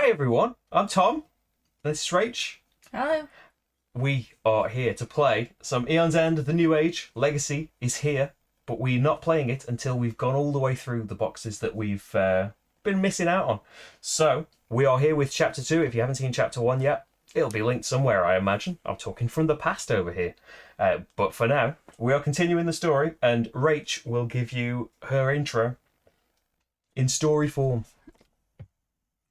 Hi everyone, I'm Tom. This is Rach. Hello. We are here to play some Aeon's End, The New Age. Legacy is here, but we're not playing it until we've gone all the way through the boxes that we've been missing out on. So, we are here with Chapter 2. If you haven't seen Chapter 1 yet, it'll be linked somewhere, I imagine. I'm talking from the past over here. But for now, we are continuing the story, and Rach will give you her intro in story form.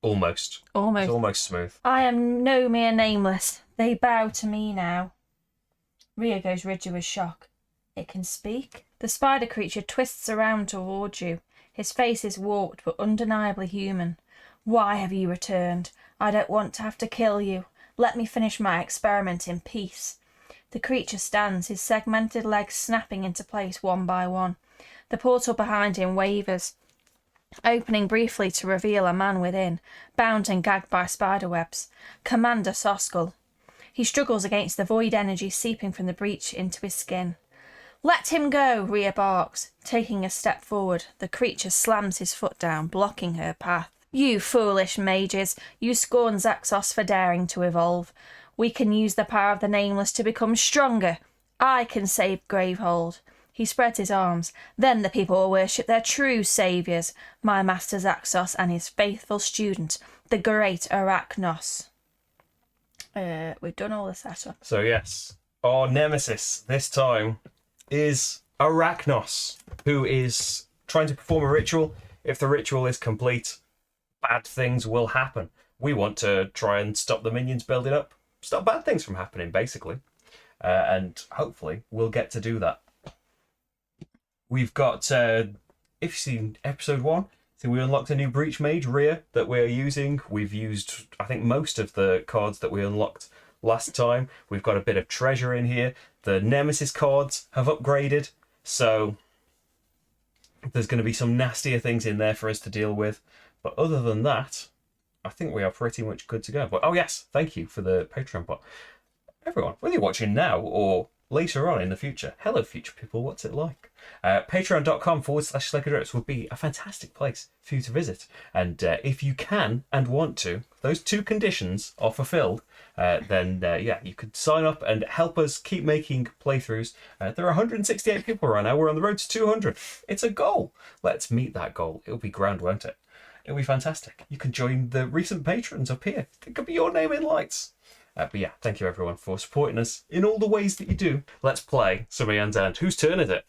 Almost. Almost. It's almost smooth. I am no mere nameless. They bow to me now. Rhea goes rigid with shock. It can speak? The spider creature twists around towards you. His face is warped but undeniably human. Why have you returned? I don't want to have to kill you. Let me finish my experiment in peace. The creature stands, his segmented legs snapping into place one by one. The portal behind him wavers, opening briefly to reveal a man within, bound and gagged by spiderwebs. Commander Soskull. He struggles against the void energy seeping from the breach into his skin. Let him go, Rhea barks. Taking a step forward, the creature slams his foot down, blocking her path. You foolish mages, you scorn Zaxos for daring to evolve. We can use the power of the Nameless to become stronger. I can save Gravehold. He spreads his arms. Then the people will worship their true saviours, my master Zaxos and his faithful student, the great Arachnos. We've done all the setup. So yes, our nemesis this time is Arachnos, who is trying to perform a ritual. If the ritual is complete, bad things will happen. We want to try and stop the minions building up, stop bad things from happening, basically. And hopefully we'll get to do that. We've got, if you've seen episode 1, so we unlocked a new Breach Mage, Rhea, that we're using. We've used, I think, most of the cards that we unlocked last time. We've got a bit of treasure in here. The Nemesis cards have upgraded, so there's going to be some nastier things in there for us to deal with. But other than that, I think we are pretty much good to go. But oh yes, thank you for the Patreon bot. Everyone, whether you're watching now or later on in the future, hello future people, what's it like? Patreon.com/slickerdrips would be a fantastic place for you to visit. And if you can and want to, those two conditions are fulfilled, then yeah, you could sign up and help us keep making playthroughs. There are 168 people right now. We're on the road to 200. It's a goal. Let's meet that goal. It'll be grand, won't it? It'll be fantastic. You can join the recent patrons up here. It could be your name in lights. But yeah, thank you everyone for supporting us in all the ways that you do. Let's play some Aeon's End. Whose turn is it?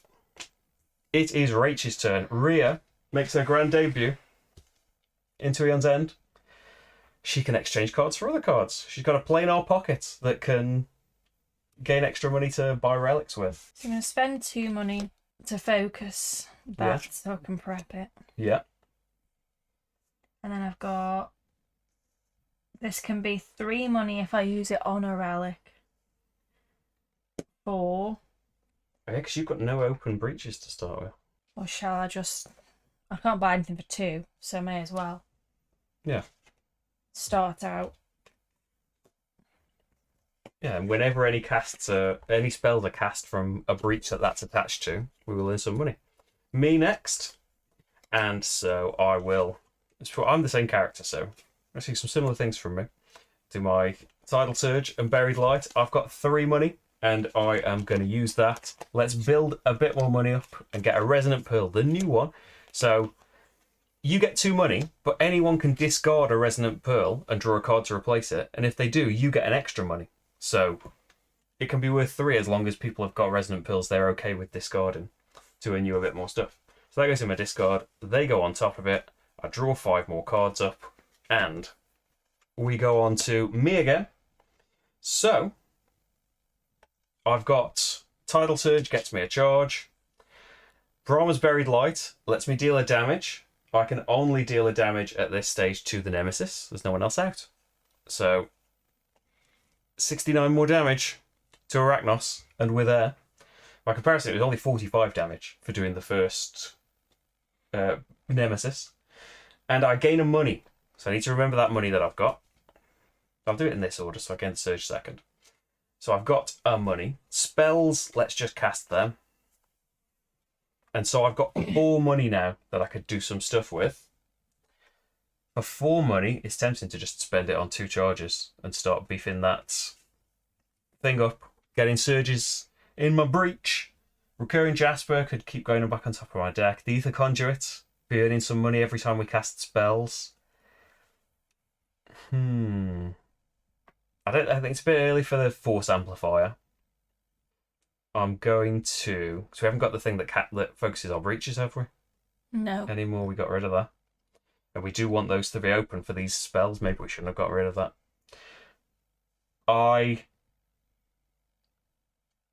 It is Rach's turn. Rhea makes her grand debut into Aeon's End. She can exchange cards for other cards. She's got a planar pocket that can gain extra money to buy relics with. So I'm going to spend 2 money to focus that so I can prep it. Yeah. And then I've got... This can be 3 money if I use it on a relic. 4. Yeah, because you've got no open breaches to start with. Or shall I just... I can't buy anything for 2, so I may as well. Yeah. Start out. Yeah, and whenever any spells are cast from a breach that's attached to, we will earn some money. Me next. And so I will... I'm the same character, so I see some similar things from me. Do my Tidal Surge and Buried Light. I've got 3 money, and I am going to use that. Let's build a bit more money up and get a Resonant Pearl, the new one. So you get 2 money, but anyone can discard a Resonant Pearl and draw a card to replace it. And if they do, you get an extra money. So it can be worth 3 as long as people have got Resonant Pearls they're okay with discarding to earn you a bit more stuff. So that goes in my discard. They go on top of it. I draw 5 more cards up, and we go on to me again. So I've got Tidal Surge, gets me a charge. Brahma's Buried Light lets me deal a damage. I can only deal a damage at this stage to the Nemesis. There's no one else out. So 69 more damage to Arachnos, and we're there. By comparison, it was only 45 damage for doing the first Nemesis. And I gain a money. So I need to remember that money that I've got. I'll do it in this order so I gain the Surge second. So I've got a money. Spells, let's just cast them. And so I've got 4 money now that I could do some stuff with. For 4 money, it's tempting to just spend it on 2 charges and start beefing that thing up. Getting surges in my breach. Recurring Jasper could keep going back on top of my deck. The Ether Conduit, be earning some money every time we cast spells. I think it's a bit early for the Force Amplifier. I'm going to... So we haven't got the thing that focuses on breaches, have we? No. Anymore, we got rid of that. And we do want those to be open for these spells. Maybe we shouldn't have got rid of that.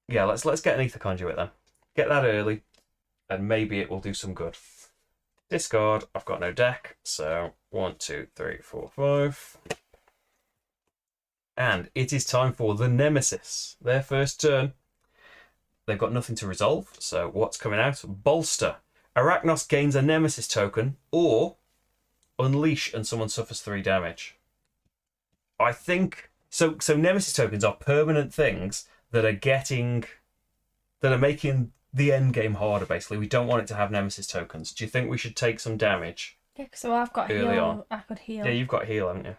Yeah, let's get an Ether Conduit then. Get that early, and maybe it will do some good. Discard. I've got no deck, so 1, 2, 3, 4, 5. And it is time for the Nemesis. Their first turn. They've got nothing to resolve, so what's coming out? Bolster. Arachnos gains a Nemesis token, or unleash and someone suffers 3 damage. I think... So Nemesis tokens are permanent things that are making the end game harder, basically. We don't want it to have Nemesis tokens. Do you think we should take some damage? Yeah, so I've got early heal. on? I could heal. Yeah, you've got heal, haven't you?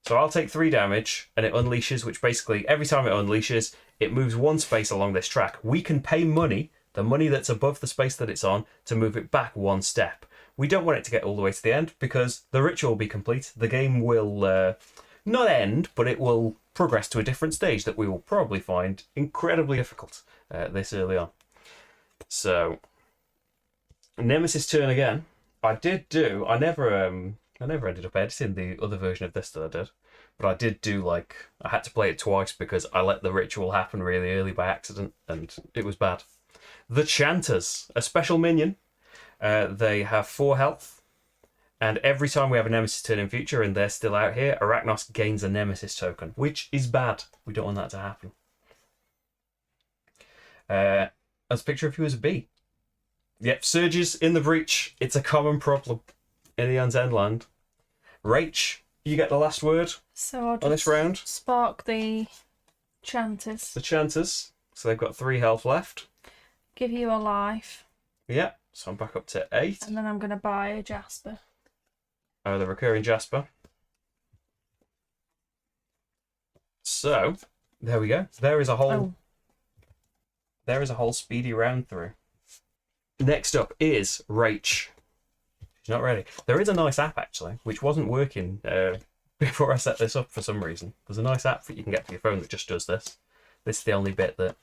So I'll take 3 damage, and it unleashes, which basically, every time it unleashes, it moves 1 space along this track. We can pay money, the money that's above the space that it's on, to move it back 1 step. We don't want it to get all the way to the end, because the ritual will be complete. The game will not end, but it will progress to a different stage that we will probably find incredibly difficult this early on. So, Nemesis turn again. I never ended up editing the other version of this that I did, but I did do I had to play it twice because I let the ritual happen really early by accident, and it was bad. The Chanters, a special minion. They have 4 health, and every time we have a Nemesis turn in future and they're still out here, Arachnos gains a Nemesis token, which is bad. We don't want that to happen. Let's picture if he was a bee. Yep, surges in the breach. It's a common problem in Aeon's Endland. Rach, you get the last word So I'll just on this round. spark the Chanters. The Chanters. So they've got 3 health left. Give you a life. Yeah, so I'm back up to 8. And then I'm going to buy a Jasper. Oh, the recurring Jasper. So, there we go. There is a whole speedy round through. Next up is Rach. She's not ready. There is a nice app, actually, which wasn't working before I set this up for some reason. There's a nice app that you can get for your phone that just does this. This is the only bit that...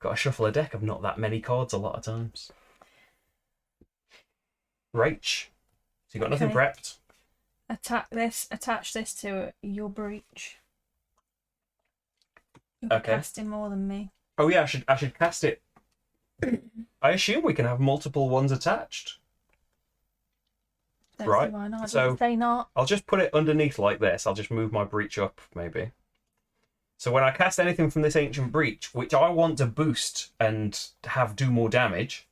Got to shuffle a deck of not that many cards a lot of times. Rach. So you got nothing prepped. Attach this to your breach. You're casting more than me. Oh yeah, I should cast it. I assume we can have multiple ones attached. Don't Right. see why not. So Say not. I'll just put it underneath like this. I'll just move my breach up, maybe. So when I cast anything from this ancient breach, which I want to boost and have do more damage,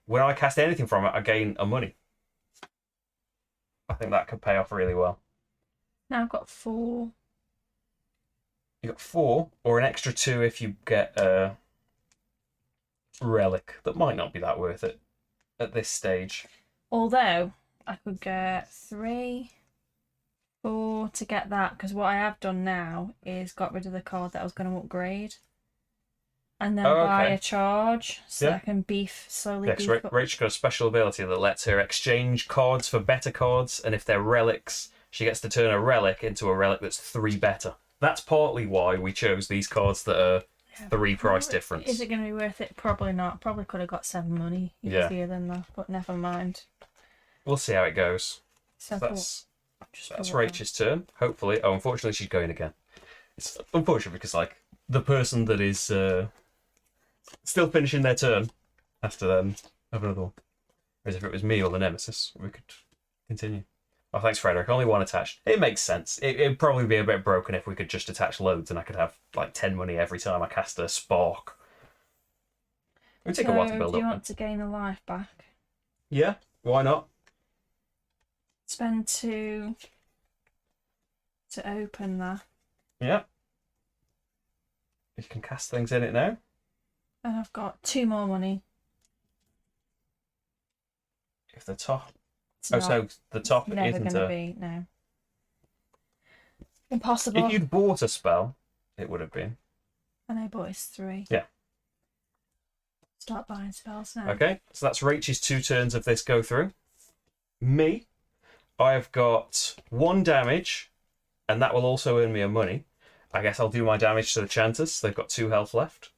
when I cast anything from it, I gain a money. I think that could pay off really well. Now I've got 4. You got 4, or an extra 2 if you get a relic. That might not be that worth it at this stage. Although I could get 3, 4 to get that, because what I have done now is got rid of the card that I was going to upgrade. And then buy a charge, so I can slowly beef up. Rachel's got a special ability that lets her exchange cards for better cards, and if they're relics, she gets to turn a relic into a relic that's 3 better. That's partly why we chose these cards that are 3 price difference. Is it going to be worth it? Probably not. Probably could have got 7 money easier than that, but never mind. We'll see how it goes. So that's Rachel's turn, hopefully. Oh, unfortunately, she's going again. It's unfortunate because, the person that is still finishing their turn has to then have another one. Whereas if it was me or the Nemesis, we could continue. Oh, thanks, Frederick. Only 1 attached. It makes sense. It'd probably be a bit broken if we could just attach loads and I could have 10 money every time I cast a spark. It would take a while to build up. Do you want to gain a life back? Yeah, why not? Spend 2 to open that. Yeah. You can cast things in it now. And I've got 2 more money. If the top It's Oh, not. so the top Never isn't going to a... be, no. Impossible. If you'd bought a spell, it would have been. I know, but it's 3. Yeah. Start buying spells now. Okay, so that's Rachel's 2 turns of this go through. Me, I've got 1 damage, and that will also earn me a money. I guess I'll do my damage to the Chanters. They've got 2 health left.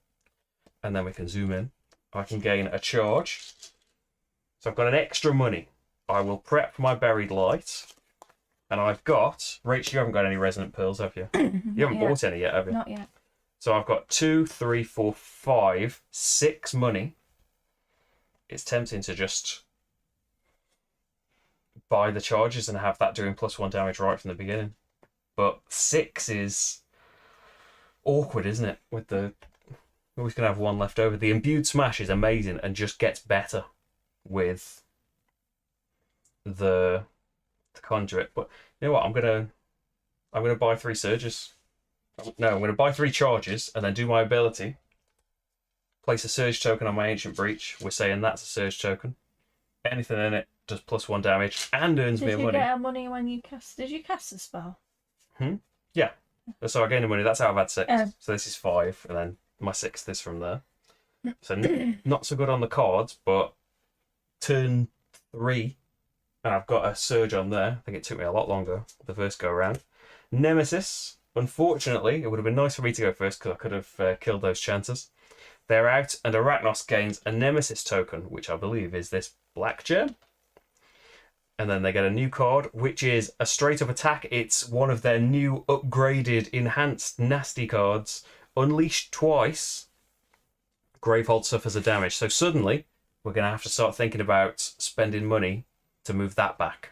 And then we can zoom in. I can gain a charge. So I've got an extra money. I will prep my Buried Light. And I've got... Rach, you haven't got any Resonant Pearls, have you? You haven't bought any yet, have you? Not yet. So I've got 2, 3, 4, 5, 6 money. It's tempting to just buy the charges and have that doing +1 damage right from the beginning. But 6 is awkward, isn't it? With the... We're always going to have 1 left over. The Imbued Smash is amazing and just gets better with the Conduit. But you know what? I'm gonna buy 3 Surges. No, I'm going to buy 3 charges and then do my ability. Place a Surge token on my Ancient Breach. We're saying that's a Surge token. Anything in it does +1 damage and earns me a money. Did you get money when you cast... Did you cast the spell? Yeah. So I gained the money. That's how I've had 6. So this is 5, and then my 6th is from there. So not so good on the cards, but turn 3, and I've got a Surge on there. I think it took me a lot longer the first go around. Nemesis. Unfortunately, it would have been nice for me to go first because I could have killed those Chanters. They're out, and Arachnos gains a Nemesis token, which I believe is this black gem. And then they get a new card, which is a straight-up attack. It's one of their new upgraded, enhanced, nasty cards. Unleashed twice, Gravehold suffers a damage. So suddenly, we're going to have to start thinking about spending money to move that back.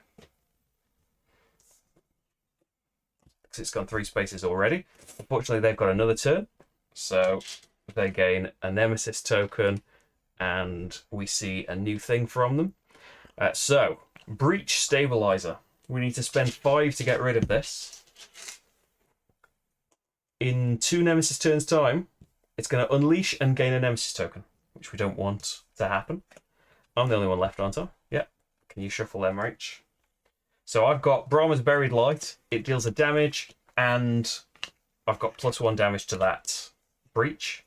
Because it's gone 3 spaces already. Unfortunately, they've got another turn. So they gain a Nemesis token, and we see a new thing from them. So, Breach Stabilizer. We need to spend 5 to get rid of this. In 2 Nemesis turns' time, it's going to unleash and gain a Nemesis token, which we don't want to happen. I'm the only one left, aren't I? Yeah. Can you shuffle them, Rach? So I've got Brahma's Buried Light. It deals a damage, and I've got +1 damage to that Breach.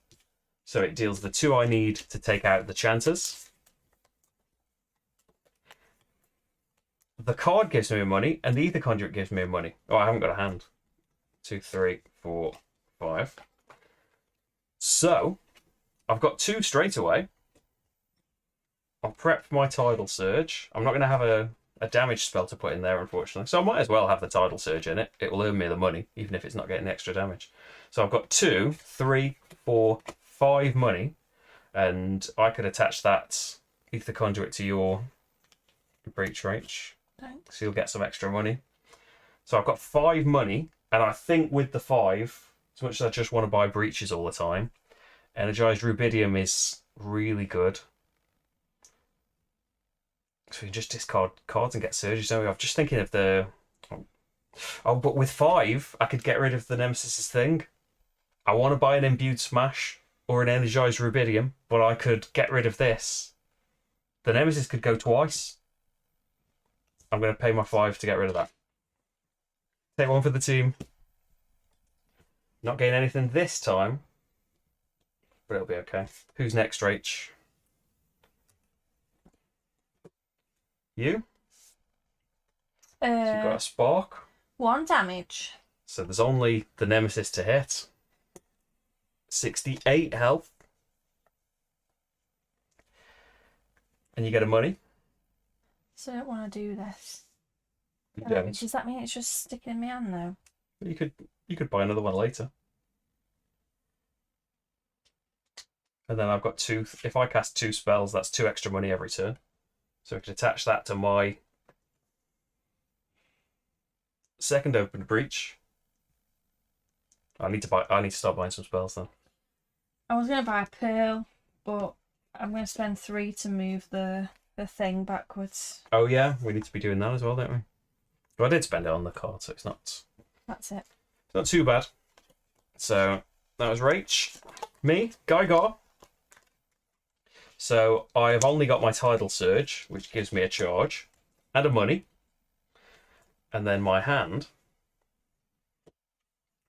So it deals the 2 I need to take out the Chanters. The card gives me money, and the Ether Conduit gives me money. Oh, I haven't got a hand. 2, 3, 4, 5. So, I've got 2 straight away. I'll prep my Tidal Surge. I'm not going to have a damage spell to put in there, unfortunately. So I might as well have the Tidal Surge in it. It will earn me the money, even if it's not getting extra damage. So I've got 2, 3, 4, 5 money. And I could attach that Ether Conduit to your Breach, Rach. Thanks. So you'll get some extra money. So I've got 5 money, and I think with the 5, as much as I just want to buy breaches all the time, Energized Rubidium is really good. So you just discard cards and get surges, don't we? I'm just thinking of the... Oh, but with 5, I could get rid of the Nemesis thing. I want to buy an Imbued Smash or an Energized Rubidium, but I could get rid of this. The Nemesis could go twice. I'm going to pay my 5 to get rid of that. Take 1 for the team. Not getting anything this time, but it'll be okay. Who's next, Rach? You? So you've got a Spark. 1 damage. So there's only the Nemesis to hit. 68 health. And you get a money. So I don't want to do this. You don't. Does that mean it's just sticking in my hand though? You could buy another one later. And then I've got 2. If I cast 2 spells, that's 2 extra money every turn. So I could attach that to my second open breach. I need to start buying some spells then. I was going to buy a pearl, but I'm going to spend 3 to move the thing backwards. Oh yeah, we need to be doing that as well, don't we? Well, I did spend it on the card, so it's not too bad. So that was Rach. Me, Gygar. So I've only got my Tidal Surge, which gives me a charge, and a money. And then my hand,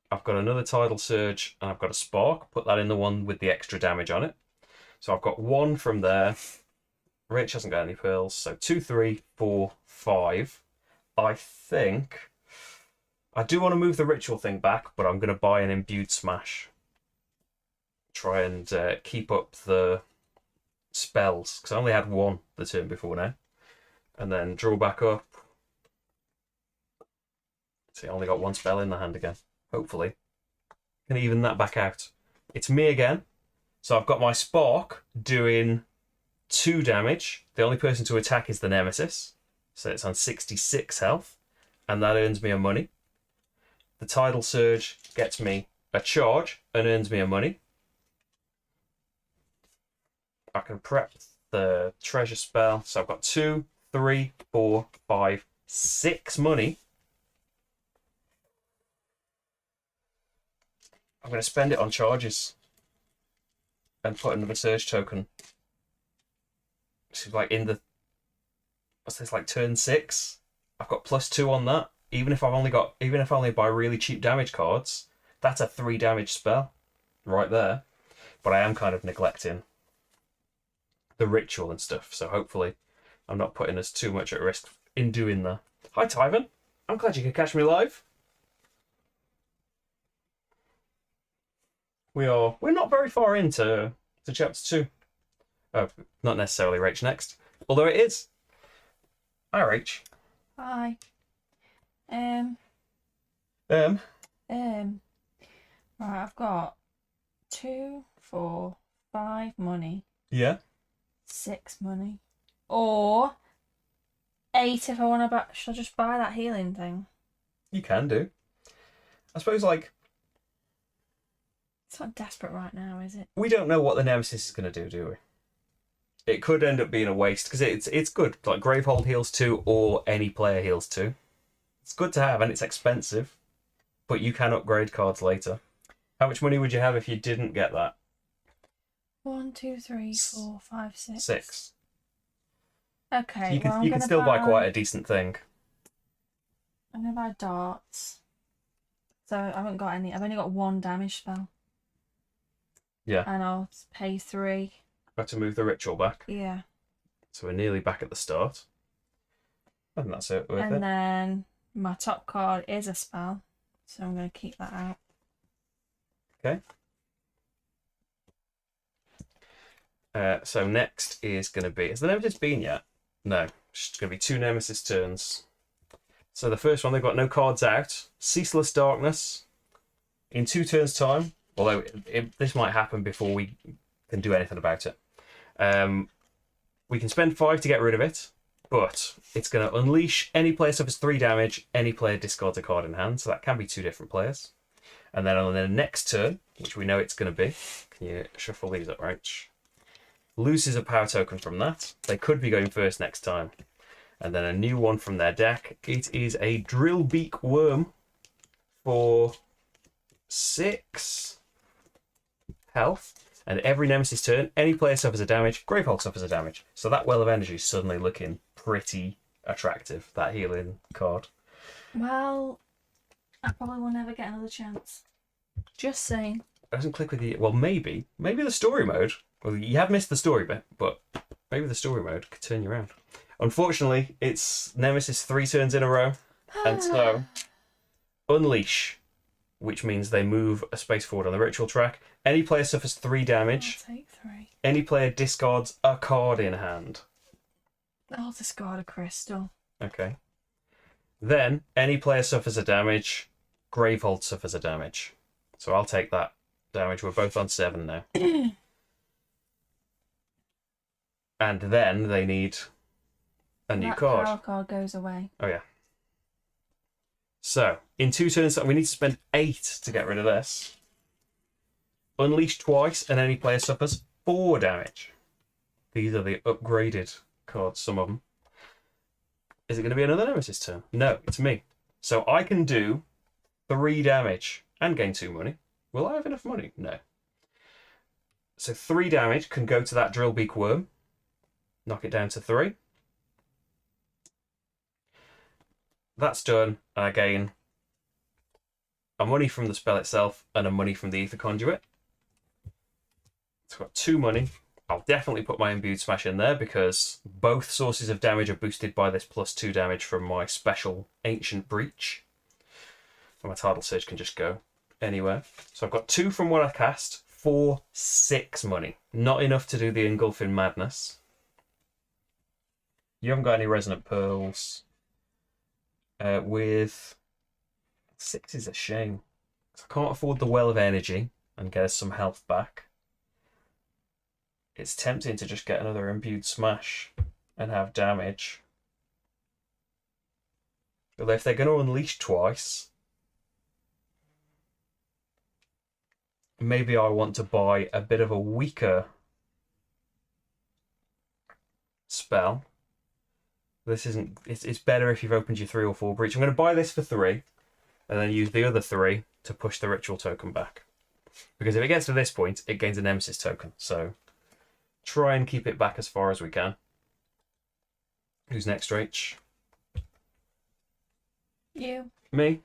I've got another Tidal Surge and I've got a Spark. Put that in the one with the extra damage on it. So I've got 1 from there. Rich hasn't got any pearls. So 2, 3, 4, 5. I think I do want to move the ritual thing back, but I'm going to buy an Imbued Smash. Try and keep up the spells, because I only had 1 the turn before now. And then draw back up. See, I only got 1 spell in the hand again. Hopefully. Can even that back out. It's me again. So I've got my Spark doing 2 damage. The only person to attack is the Nemesis. So it's on 66 health. And that earns me a money. The Tidal Surge gets me a charge and earns me a money. I can prep the treasure spell. So I've got 2, 3, 4, 5, 6 money. I'm going to spend it on charges and put another surge token. This is like in the, what's this, like turn 6? I've got +2 on that. Even if I only buy really cheap damage cards, that's a 3 damage spell right there. But I am kind of neglecting the ritual and stuff, so hopefully I'm not putting us too much at risk in doing that. Hi Tyven, I'm glad you could catch me live. We're not very far into chapter 2. Oh, not necessarily Rach next, although it is. Hi Rach. Hi. Right, I've got 2, 4, 5 money. Yeah. 6 money. Or 8 if I want to buy. Should I just buy that healing thing? You can do. I suppose, like, it's not desperate right now, is it? we don't know what the Nemesis is going to do we? It could end up being a waste, because it's good. Like, Gravehold heals 2 or any player heals 2. It's good to have, and it's expensive. But you can upgrade cards later. How much money would you have if you didn't get that? 1, 2, 3, 4, 5, 6. 6. Okay, You can, well, you can still buy quite a decent thing. I'm going to buy darts. So I haven't got any. I've only got 1 damage spell. Yeah. And I'll pay 3. Got to move the ritual back. Yeah. So we're nearly back at the start. I think that's it. And then my top card is a spell. So I'm going to keep that out. Okay. So next is going to be... Has the Nemesis been yet? No. It's going to be 2 Nemesis turns. So the first one, they've got no cards out. Ceaseless Darkness. In 2 turns' time. Although this might happen before we can do anything about it. We can spend 5 to get rid of it. But it's going to unleash any player suffers 3 damage. Any player discards a card in hand. So that can be 2 different players. And then on the next turn, which we know it's going to be... Can you shuffle these up, right? Loses a power token from that. They could be going first next time. And then a new one from their deck. It is a Drillbeak Worm for 6 health. And every Nemesis turn, any player suffers a damage, Gravehold suffers a damage. So that Well of Energy is suddenly looking pretty attractive, that healing card. Well, I probably will never get another chance. Just saying. It doesn't click with you. Well, maybe the story mode. Well, you have missed the story bit, but maybe the story mode could turn you around. Unfortunately, it's Nemesis 3 turns in a row, and so Unleash, which means they move a space forward on the ritual track. Any player suffers 3 damage. I'll take 3. Any player discards a card in hand. I'll discard a crystal. Okay. Then any player suffers a damage. Gravehold suffers a damage. So I'll take that damage. We're both on 7 now. And then they need a new card. Power card goes away. Oh, yeah. So, in 2 turns, we need to spend 8 to get rid of this. Unleash twice, and any player suffers 4 damage. These are the upgraded cards, some of them. Is it going to be another Nemesis turn? No, it's me. So I can do 3 damage and gain 2 money. Will I have enough money? No. So 3 damage can go to that Drillbeak Worm. Knock it down to 3. that's done. And I gain a money from the spell itself and a money from the Ether Conduit. It's got 2 money. I'll definitely put my Imbued Smash in there because both sources of damage are boosted by this +2 damage from my special Ancient Breach. And my Tidal Surge can just go anywhere. So I've got 2 from what I cast for 6 money. Not enough to do the Engulfing Madness. You haven't got any Resonant Pearls. With 6 is a shame. I can't afford the Well of Energy and get us some health back. It's tempting to just get another Imbued Smash and have damage. But if they're going to unleash twice, maybe I want to buy a bit of a weaker spell. This isn't. It's better if you've opened your 3 or 4 breach. I'm going to buy this for 3, and then use the other 3 to push the ritual token back. Because if it gets to this point, it gains a Nemesis token. So try and keep it back as far as we can. Who's next, Rach? You. Me.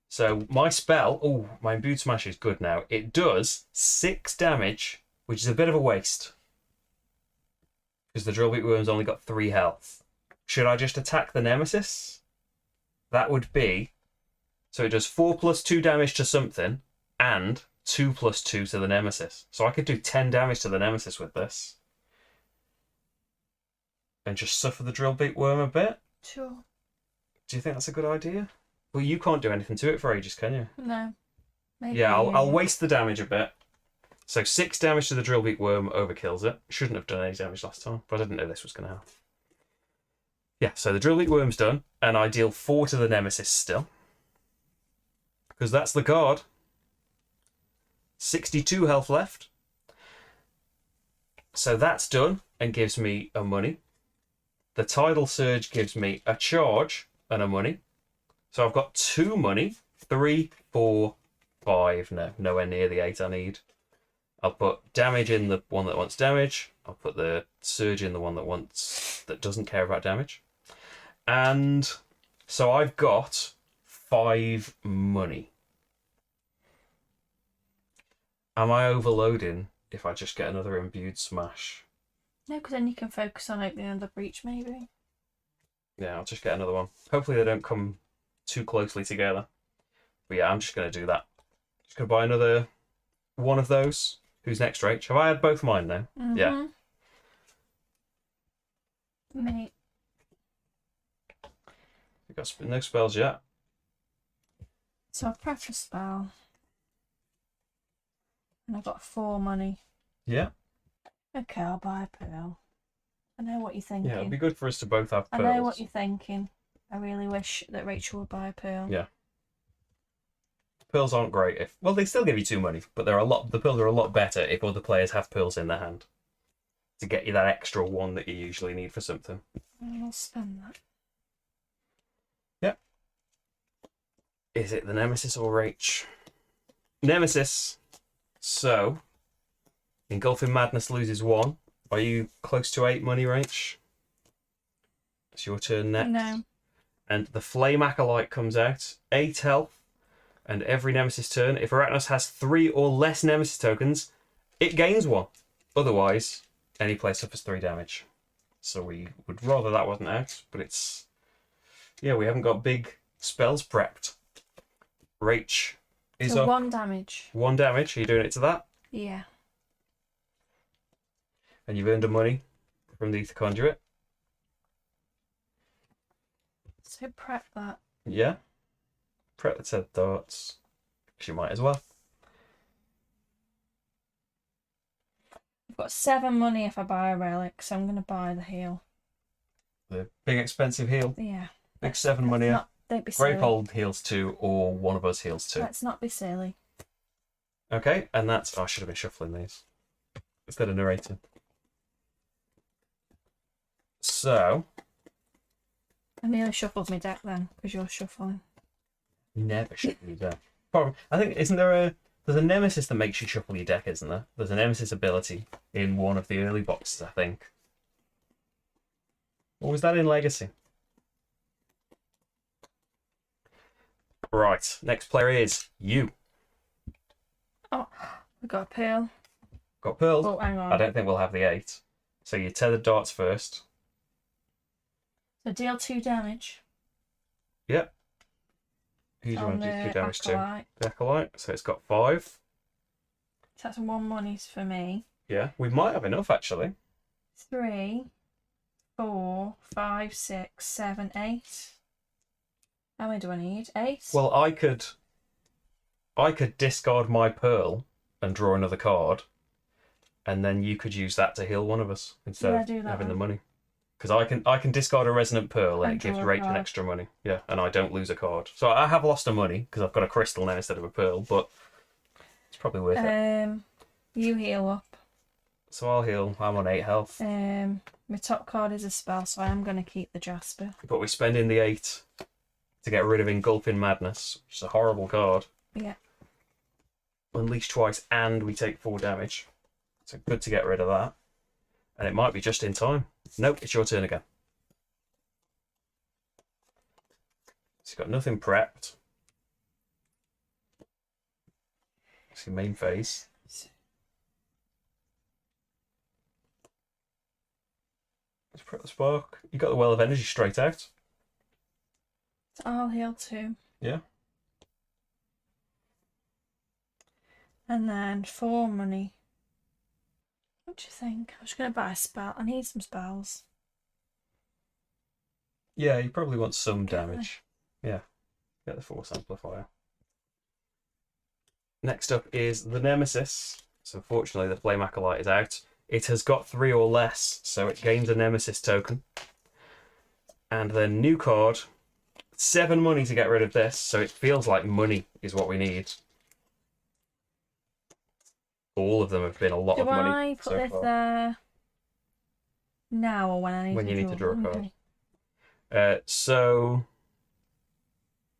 So my spell, oh, my Imbued Smash is good now. It does 6 damage, which is a bit of a waste. Because the Drillbeat Worm's only got 3 health. Should I just attack the Nemesis? That would be... So it does 4 + 2 damage to something, and 2 + 2 to the Nemesis. So I could do 10 damage to the Nemesis with this. And just suffer the Drillbeat Worm a bit? Sure. Do you think that's a good idea? Well, you can't do anything to it for ages, can you? No. Maybe Yeah, I'll waste the damage a bit. So 6 damage to the Drillbeat Worm overkills it. Shouldn't have done any damage last time, but I didn't know this was going to happen. Yeah, so the Drillbeat Worm's done, and I deal 4 to the Nemesis still. Because that's the card. 62 health left. So that's done, and gives me a money. The Tidal Surge gives me a charge and a money. So I've got 2 money. 3, 4, 5. No, nowhere near the 8 I need. I'll put damage in the one that wants damage. I'll put the surge in the one that doesn't care about damage. And so I've got 5 money. Am I overloading if I just get another Imbued Smash? No, because then you can focus on opening another breach, maybe. Yeah, I'll just get another one. Hopefully they don't come too closely together. But yeah, I'm just going to do that. Just going to buy another one of those. Who's next, Rach? Have I had both mine now? Mm-hmm. Yeah. Me. You've got no spells yet. So I've prepped a spell. And I've got 4 money. Yeah. Okay, I'll buy a pearl. I know what you're thinking. Yeah, it'd be good for us to both have pearls. I know what you're thinking. I really wish that Rachel would buy a pearl. Yeah. Pearls aren't great if... Well, they still give you 2 money, but the pearls are a lot better if other players have pearls in their hand. To get you that extra 1 that you usually need for something. I'll spend that. Yep. Is it the Nemesis or Rach? Nemesis. So, Engulfing Madness loses 1. Are you close to 8 money, Rach? It's your turn next. No. And the Flame Acolyte comes out. 8 health. And every Nemesis turn, if Arachnos has 3 or less Nemesis tokens, it gains 1. Otherwise, any player suffers 3 damage. So we would rather that wasn't out, but it's... Yeah, we haven't got big spells prepped. Rach is So up. 1 damage. 1 damage. Are you doing it to that? Yeah. And you've earned a money from the Ether Conduit. So prep that. Yeah. Prep the 10 darts. Because you might as well. I've got 7 money if I buy a relic, so I'm going to buy the heal. The big expensive heal. Yeah. Big 7 money. Don't be silly. Gravehold heals 2 or one of us heals 2. Let's not be silly. Okay, and that's... Oh, I should have been shuffling these. Instead of narrating. So... I nearly shuffled my deck then, because you're shuffling. Never shuffle your deck. I think, isn't there a... There's a Nemesis that makes you shuffle your deck, isn't there? There's a Nemesis ability in one of the early boxes, I think. Or was that in Legacy? Right, next player is you. Oh, we got a pearl. Got pearls. Oh, hang on. I don't think we'll have the 8. So you tethered darts first. So deal 2 damage. Yep. Who do you on want to do the 2 damage acolyte. to? The acolyte. So it's got 5. So that's 1 monies for me. Yeah, we might have enough actually. 3, 4, 5, 6, 7, 8. How many do I need? 8? Well, I could discard my pearl and draw another card, and then you could use that to heal one of us instead Yeah, of do that having the then. money. Because I can discard a resonant pearl and And it gives draw a Rachel card. extra money. Yeah, and I don't lose a card. So I have lost a money because I've got a crystal now instead of a pearl, but it's probably worth it. You heal up. So I'll heal. I'm on 8 health. My top card is a spell, so I am going to keep the Jasper. But we spend in the 8 to get rid of Engulfing Madness, which is a horrible card. Yeah. Unleash twice and we take 4 damage. So good to get rid of that. And it might be just in time. Nope, it's your turn again. So you've got nothing prepped. It's your main phase. Let's prep the spark. You got the Well of Energy straight out. So I'll heal 2. Yeah. And then 4 money. What do you think? I'm just going to buy a spell. I need some spells. Yeah, you probably want some Get damage. Yeah. Get the Force Amplifier. Next up is the Nemesis. So fortunately the Flame Acolyte is out. It has got 3 or less, so it gains a Nemesis token. And then new card. 7 money to get rid of this, so it feels like money is what we need. All of them have been a lot of Do money I put so this far. there now or when I need When to you draw? need to draw a card. Okay. So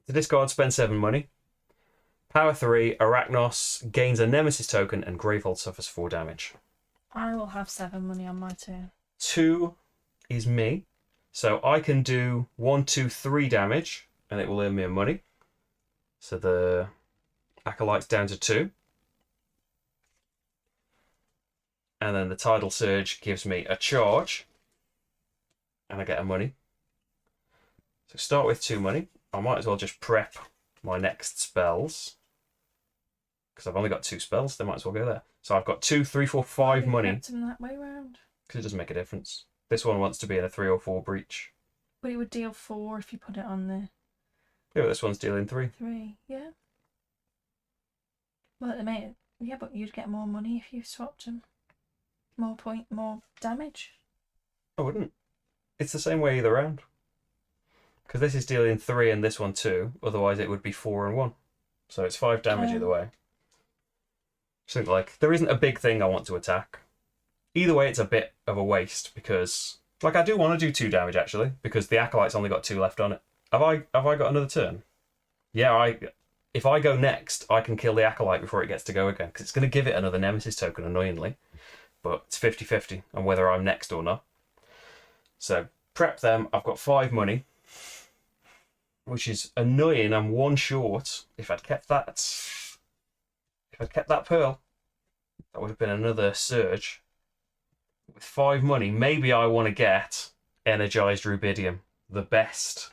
to discard, spend 7 money. Power 3, Arachnos gains a Nemesis token and Gravehold suffers 4 damage. I will have 7 money on my turn. 2 is me. So I can do 1, 2, 3 damage and it will earn me a money. So the Acolyte's down to 2. And then the Tidal Surge gives me a charge. And I get a money. So start with 2 money. I might as well just prep my next spells. Because I've only got 2 spells, they might as well go there. So I've got 2, 3, 4, 5 money. Kept them that way round. Because it doesn't make a difference. This one wants to be in a 3 or 4 breach. But it would deal 4 if you put it on the Yeah, but this one's dealing 3. 3. Yeah. Well, at the minute, yeah, but you'd get more money if you swapped them. More damage. I wouldn't. It's the same way either round. Because this is dealing 3 and this one 2. Otherwise it would be 4 and 1. So it's 5 damage either way. Just think like, there isn't a big thing I want to attack. Either way, it's a bit of a waste because, like, I do want to do 2 damage actually because the Acolyte's only got 2 left on it. Have I got another turn? Yeah, if I go next, I can kill the Acolyte before it gets to go again because it's going to give it another Nemesis token annoyingly. But it's 50-50 on whether I'm next or not. So prep them. I've got 5 money, which is annoying. I'm 1 short. If I'd kept that pearl, that would have been another surge. With 5 money, maybe I want to get Energized Rubidium, the best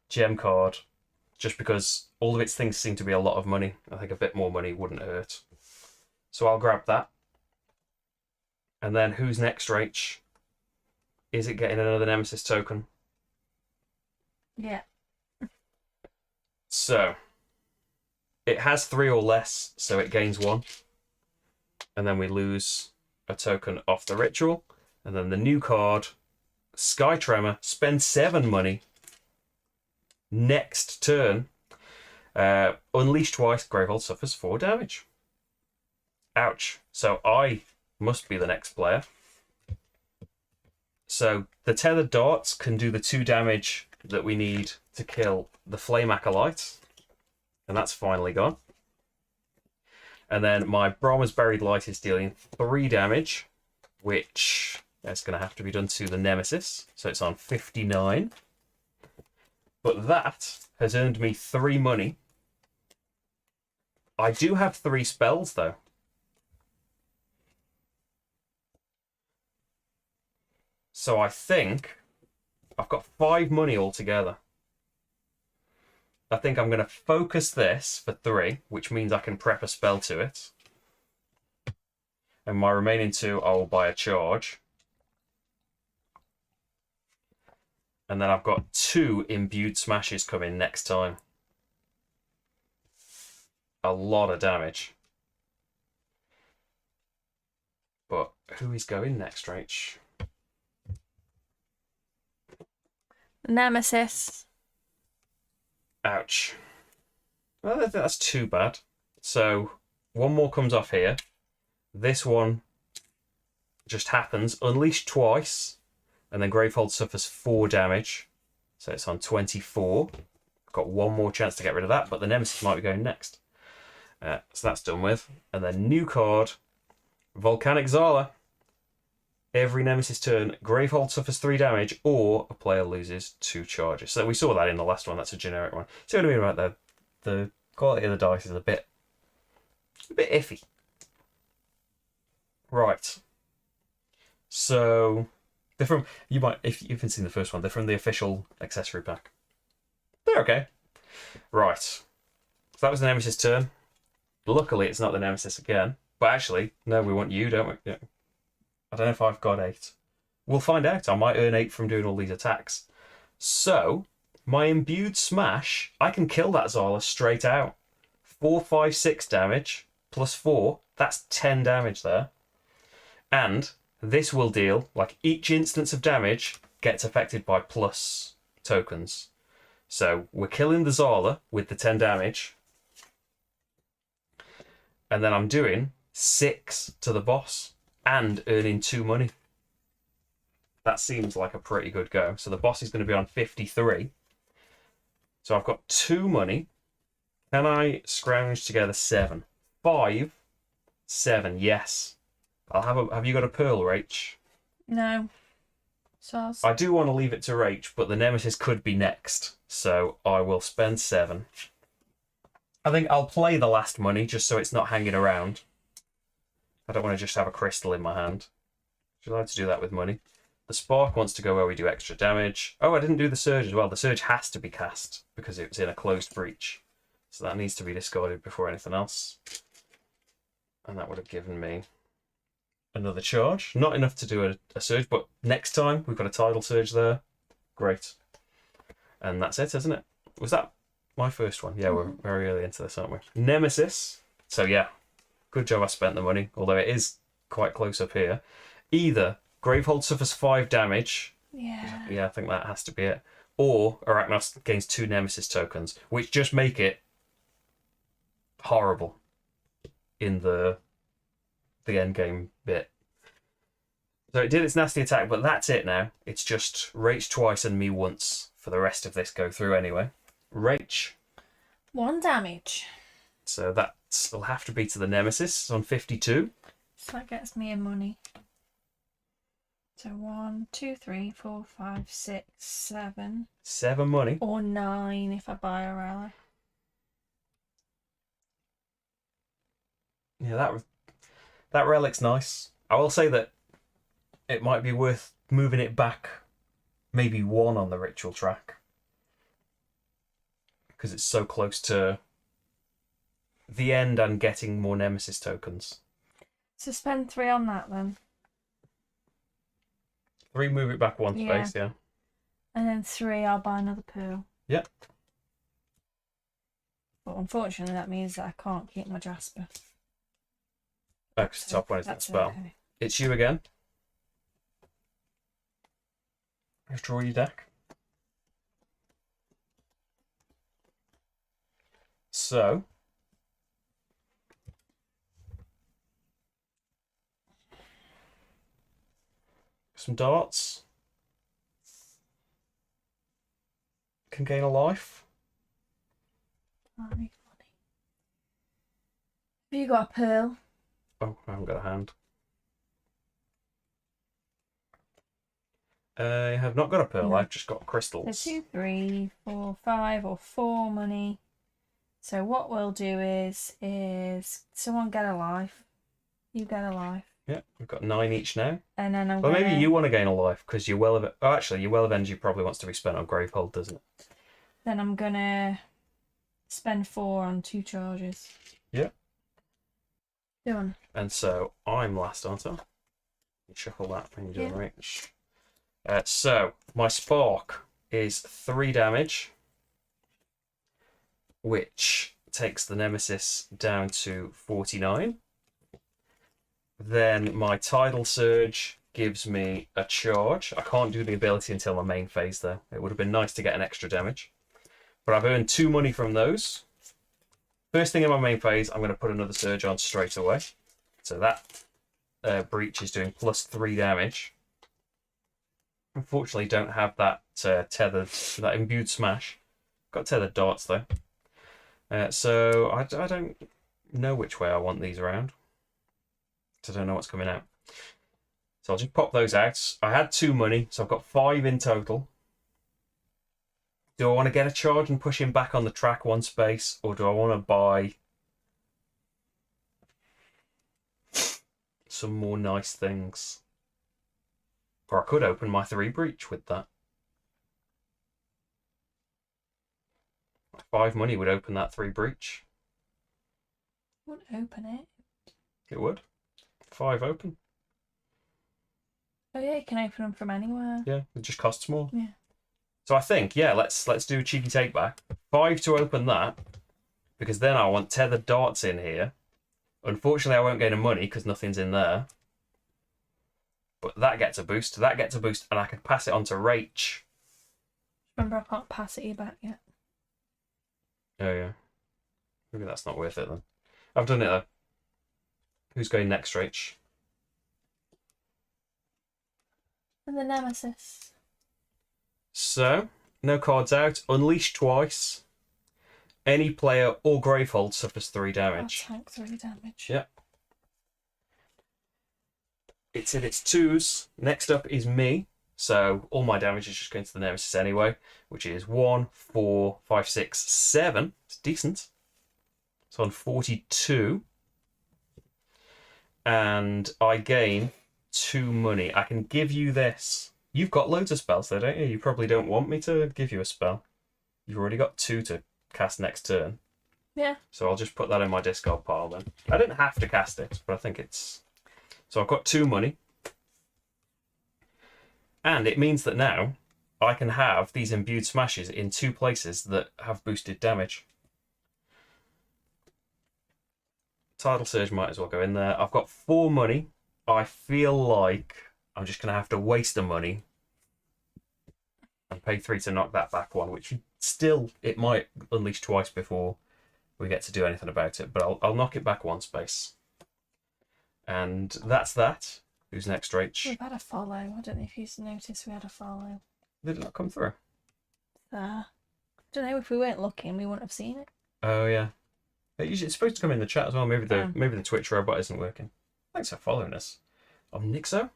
gem card, just because all of its things seem to be a lot of money. I think a bit more money wouldn't hurt. So I'll grab that. And then who's next, Rach? Is it getting another Nemesis token? Yeah. So it has 3 or less, so it gains 1. And then we lose a token off the ritual. And then the new card, Sky Tremor, spend 7 money. Next turn, unleash twice, Gravehold suffers 4 damage. Ouch. So I must be the next player. So the tethered darts can do the 2 damage that we need to kill the Flame Acolyte. And that's finally gone. And then my Brahma's Buried Light is dealing 3 damage, which is going to have to be done to the Nemesis. So it's on 59. But that has earned me 3 money. I do have 3 spells, though. So I think I've got 5 money altogether. I think I'm going to focus this for 3, which means I can prep a spell to it. And my remaining 2, I will buy a charge. And then I've got 2 imbued smashes coming next time. A lot of damage. But who is going next, Rach? Nemesis. Ouch. Well, I don't think that's too bad. So, 1 more comes off here. This one just happens. Unleashed twice. And then Gravehold suffers 4 damage. So it's on 24. Got 1 more chance to get rid of that, but the Nemesis might be going next. So that's done with. And then new card. Volcanic Zala. Every Nemesis turn, Gravehold suffers 3 damage, or a player loses 2 charges. So we saw that in the last one. That's a generic one. See what I mean about that? The quality of the dice is a bit iffy. Right. So they're from, you might, if you haven't seen the first one, they're from the official accessory pack. They're okay. Right. So that was the Nemesis turn. Luckily, it's not the Nemesis again. But actually, no, we want you, don't we? Yeah. I don't know if I've got 8. We'll find out. I might earn 8 from doing all these attacks. So, my imbued smash, I can kill that Zala straight out. 4, 5, 6 damage, plus 4. That's 10 damage there. And this will deal, like each instance of damage gets affected by plus tokens. So, we're killing the Zala with the 10 damage. And then I'm doing 6 to the boss. And earning 2 money. That seems like a pretty good go. So the boss is going to be on 53. So I've got 2 money. Can I scrounge together 7? 5, 7, yes. Have you got a pearl, Rach? No. So I do want to leave it to Rach, but the Nemesis could be next. So I will spend 7. I think I'll play the last money just so it's not hanging around. I don't want to just have a crystal in my hand. You're allowed to do that with money. The spark wants to go where we do extra damage. Oh, I didn't do the surge as well. The surge has to be cast because it was in a closed breach. So that needs to be discarded before anything else. And that would have given me another charge. Not enough to do a surge, but next time we've got a tidal surge there. Great. And that's it, isn't it? Was that my first one? Yeah, we're very early into this, aren't we? Nemesis. So yeah. Good job I spent the money, although it is quite close up here. Either Gravehold suffers 5 damage. yeah. Yeah, I think that has to be it. Or Arachnos gains 2 Nemesis tokens, which just make it horrible in the end game bit. So it did its nasty attack, but that's it now. It's just Rach twice and me once for the rest of this go through anyway. Rach. 1 damage. So that'll have to be to the Nemesis on 52. So that gets me a money. So 1, 2, 3, 4, 5, 6, 7. 7 money. Or 9 if I buy a relic. Yeah, that relic's nice. I will say that it might be worth moving it back maybe 1 on the ritual track. Because it's so close to the end and getting more Nemesis tokens. So spend 3 on that then. 3, move it back 1 Yeah. space, yeah. And then 3, I'll buy another pearl. Yep. But unfortunately, that means that I can't keep my Jasper. Back to the top one is that That's spell. okay. It's you again. Just draw your deck. So, some darts. Can gain a life. I need money. Have you got a pearl? Oh, I haven't got a hand. I have not got a pearl. No. I've just got So crystals. 2, 3, 4, 5, or 4 money. So what we'll do is someone get a life. You get a life. Yeah, we've got 9 each now. And then I'm Well, gonna... maybe you want to gain a life because your well of actually your well of energy probably wants to be spent on Gravehold, doesn't it? Then I'm gonna spend 4 on 2 charges. Yeah. Done. And so I'm last, aren't I? You shuffle that when you do the reach. So my spark is 3 damage, which takes the nemesis down to 49. Then my tidal surge gives me a charge. I can't do the ability until my main phase though. It would have been nice to get an extra damage. But I've earned 2 money from those. First thing in my main phase, I'm going to put another surge on straight away. So that breach is doing +3 damage. Unfortunately, don't have that tethered, that imbued smash. Got tethered darts though. So I don't know which way I want these around. So I don't know what's coming out. So I'll just pop those out. I had 2 money, so I've got 5 in total. Do I want to get a charge and push him back on the track 1 space, or do I want to buy some more nice things? Or I could open my 3 breach with that. 5 money would open that 3 breach. Won't open it. It would. 5 open. Oh yeah, you can open them from anywhere. Yeah, it just costs more. Yeah. So I think, yeah, let's do a cheeky take back. 5 to open that, because then I want tethered darts in here. Unfortunately, I won't gain a money because nothing's in there. But that gets a boost, that gets a boost, and I can pass it on to Rach. Remember, I can't pass it you back yet. Oh, yeah. Maybe that's not worth it then. I've done it though. Who's going next, Rach? And the nemesis. So, no cards out. Unleash twice. Any player or Gravehold suffers 3 damage. I'll tank 3 damage. Yep. It's in its 2s. Next up is me. So all my damage is just going to the nemesis anyway, which is 1, 4, 5, 6, 7. It's decent. So on 42. And I gain 2 money. I can give you this. You've got loads of spells though, don't you? You probably don't want me to give you a spell. You've already got 2 to cast next turn. Yeah. So I'll just put that in my discard pile then. I didn't have to cast it, but I think it's... So I've got 2 money. And it means that now I can have these imbued smashes in 2 places that have boosted damage. Tidal Surge might as well go in there. I've got 4 money. I feel like I'm just going to have to waste the money and pay 3 to knock that back 1, which still, it might unleash twice before we get to do anything about it, but I'll knock it back 1 space. And that's that. Who's next, Rach? We've had a follow. I don't know if you've noticed we had a follow. Did it not come through? I don't know, if we weren't looking, we wouldn't have seen it. Oh, yeah. It's supposed to come in the chat as well. Maybe the Twitch robot isn't working. Thanks for following us. I'm Nixo.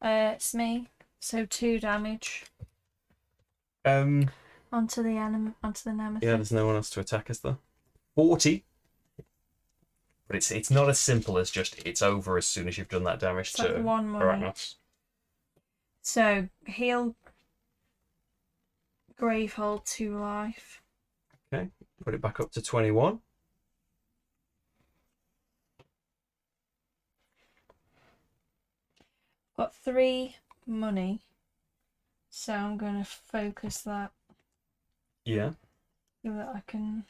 It's me. So 2 damage. Onto the nemesis. Yeah, there's no one else to attack us though. 40. But it's not as simple as just it's over as soon as you've done that damage It's to like 1 money. Arachnos. So heal Gravehold 2 life. Okay, put it back up to 21. Got 3 money. So I'm gonna focus that Yeah. so that I can.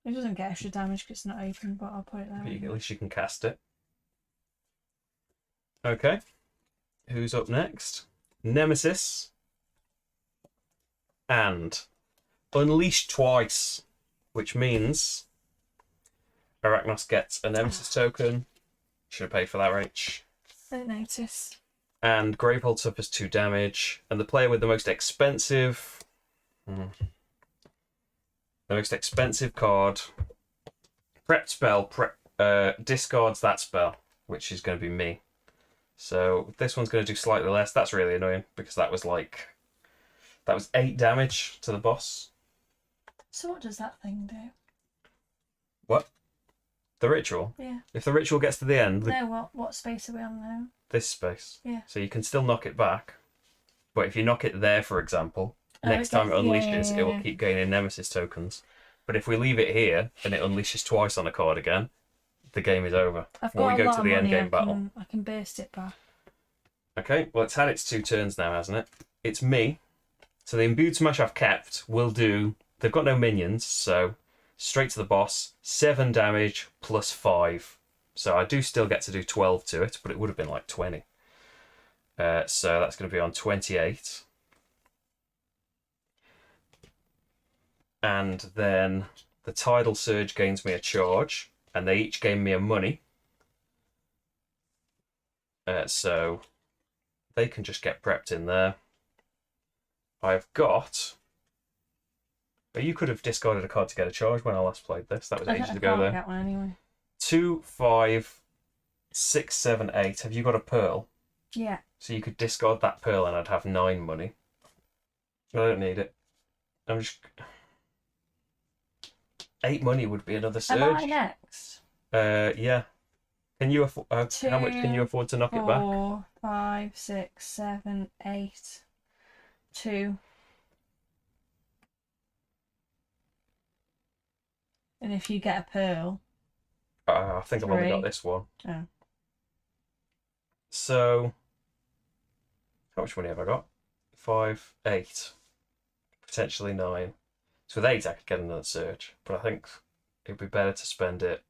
It doesn't get extra damage because it's not open, but I'll put it there. But at least you can cast it. Okay. Who's up next? Nemesis. And Unleash twice, which means Arachnos gets a Nemesis token. Should have paid for that, Rach. Don't notice. And Gravehold suffers 2 damage. And the player with the most expensive... The most expensive card, prepped spell, discards that spell, which is going to be me. So this one's going to do slightly less. That's really annoying because that was 8 damage to the boss. So what does that thing do? What? The ritual? Yeah. If the ritual gets to the end, No, what space are we on now? this space. Yeah. So you can still knock it back. But if you knock it there, for example, next time it unleashes, it will keep gaining Nemesis tokens. But if we leave it here and it unleashes twice on a card again, the game is over. I've When got we a go lot to of the end money. game battle. I can burst it back. Okay, well, it's had its 2 turns now, hasn't it? It's me. So the Imbued Smash I've kept will do... They've got no minions, so straight to the boss. 7 damage plus 5. So I do still get to do 12 to it, but it would have been like 20. So that's going to be on 28. And then the Tidal Surge gains me a charge, and they each gain me a money. So they can just get prepped in there. I've got... But you could have discarded a card to get a charge when I last played this. That was ages ago there. Get one anyway. 2, 5, 6, 7, 8. Have you got a pearl? Yeah. So you could discard that pearl and I'd have 9 money. I don't need it. I'm just... 8 money would be another surge. Am I next? Yeah. Can you afford? How much can you afford to knock it back? 4, 5, 6, 7, 8, 2. And if you get a pearl. I think I've only got 3. this one. Oh. So, how much money have I got? 5, 8, potentially 9. So with 8 I could get another surge, but I think it'd be better to spend it.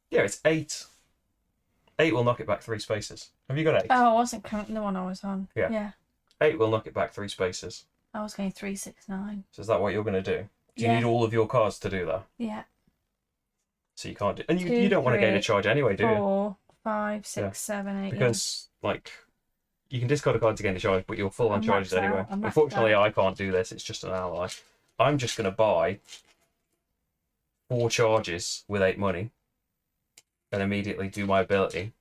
Yeah, it's 8. 8 will knock it back 3 spaces. Have you got 8? Oh, I wasn't counting the one I was on. Yeah. 8 will knock it back 3 spaces. I was going 3, 6, 9. So is that what you're going to do? Do you Yeah. need all of your cards to do that? Yeah. So you can't do... And you 2, don't want to gain a 3, charge anyway, do you? 4, 5, 6, Yeah. 7, 8. Because, like, you can discard a card to gain a charge, but you're full on I'm charges maxed out. anyway. I'm maxed Unfortunately, out. I can't do this. It's just an ally. I'm just going to buy 4 charges with 8 money and immediately do my ability.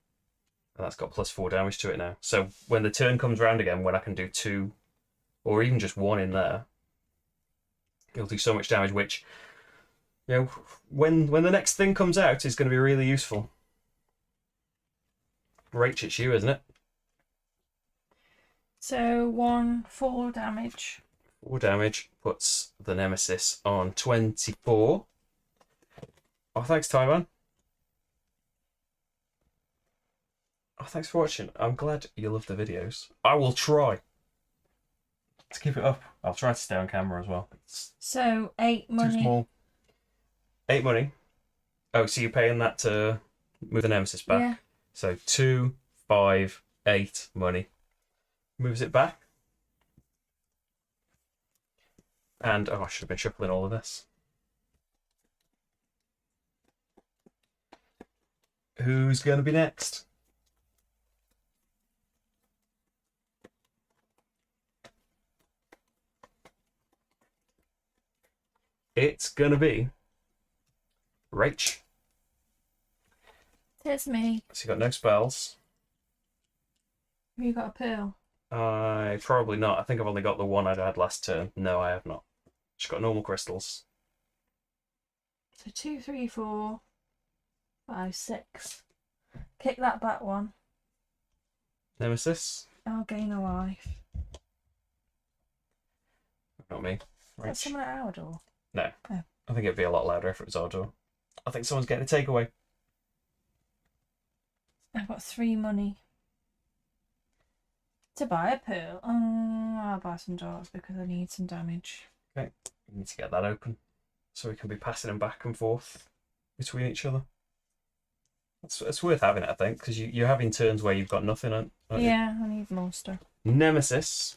And that's got plus 4 damage to it now. So when the turn comes round again, when I can do 2 or even just 1 in there, it'll do so much damage, which, you know, when the next thing comes out is going to be really useful. Rach, it's you, isn't it? So 1, 4 damage. 4 damage puts the Nemesis on 24. Oh, thanks, Taiwan. Oh, thanks for watching. I'm glad you love the videos. I will try to keep it up. I'll try to stay on camera as well. It's So 8 money. too small. 8 money. Oh, so you're paying that to move the Nemesis back. Yeah. So 2, 5, 8 money. Moves it back. And, oh, I should have been shuffling all of this. Who's going to be next? It's going to be Rach. It's me. So you got no spells. Have you got a pearl? Probably not. I think I've only got the one I had last turn. No, I have not. Just got normal crystals. So 2, 3, 4, 5, 6. Kick that back one. Nemesis. I'll gain a life. Not me. That's Rach. someone at our door. No. Oh. I think it'd be a lot louder if it was our door. I think someone's getting a takeaway. I've got 3 money. To buy a pearl. I'll buy some darts because I need some damage. Okay. We need to get that open so we can be passing them back and forth between each other. It's worth having it, I think, because you're having turns where you've got nothing, aren't you? Yeah, I need more stuff. Nemesis.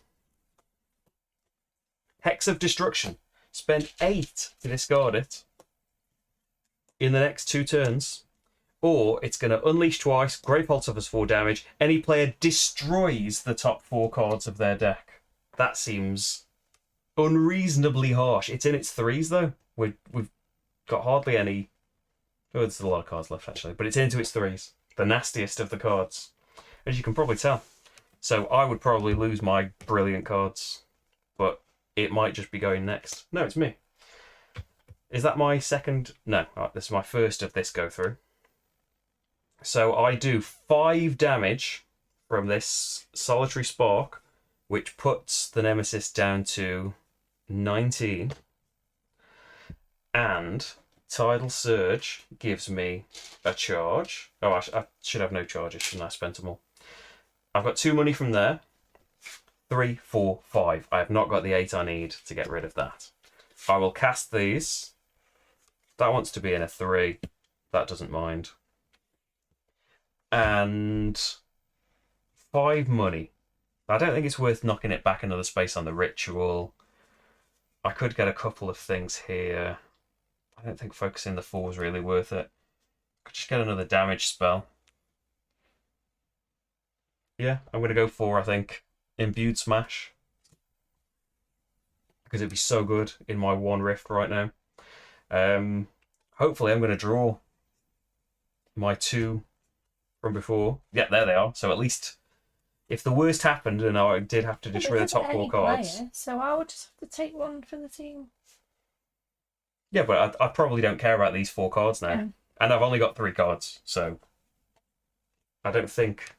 Hex of Destruction. Spend 8 to discard it in the next 2 turns. Or it's going to unleash twice. Grey Pulse suffers 4 damage. Any player destroys the top 4 cards of their deck. That seems unreasonably harsh. It's in its 3s, though. We've got hardly any... Oh, there's a lot of cards left, actually. But it's into its 3s. The nastiest of the cards, as you can probably tell. So I would probably lose my brilliant cards, but it might just be going next. No, it's me. Is that my second? No, this is my first of this go through. So I do 5 damage from this solitary spark, which puts the nemesis down to 19. And Tidal Surge gives me a charge. Oh, I should have no charges, shouldn't I? Spent them all. I've got 2 money from there. 3, 4, 5. I have not got the 8 I need to get rid of that. I will cast these. That wants to be in a 3. That doesn't mind. And 5 money. I don't think it's worth knocking it back another space on the ritual. I could get a couple of things here. I don't think focusing the 4 is really worth it. Could just get another damage spell. Yeah, I'm going to go 4, I think. Imbued Smash. Because it'd be so good in my 1 rift right now. Hopefully I'm going to draw my 2 from before. Yeah, there they are. So at least if the worst happened and I did have to destroy the top 4 cards. Player, so I would just have to take 1 for the team. Yeah, but I probably don't care about these 4 cards now. Yeah. And I've only got 3 cards, so I don't think...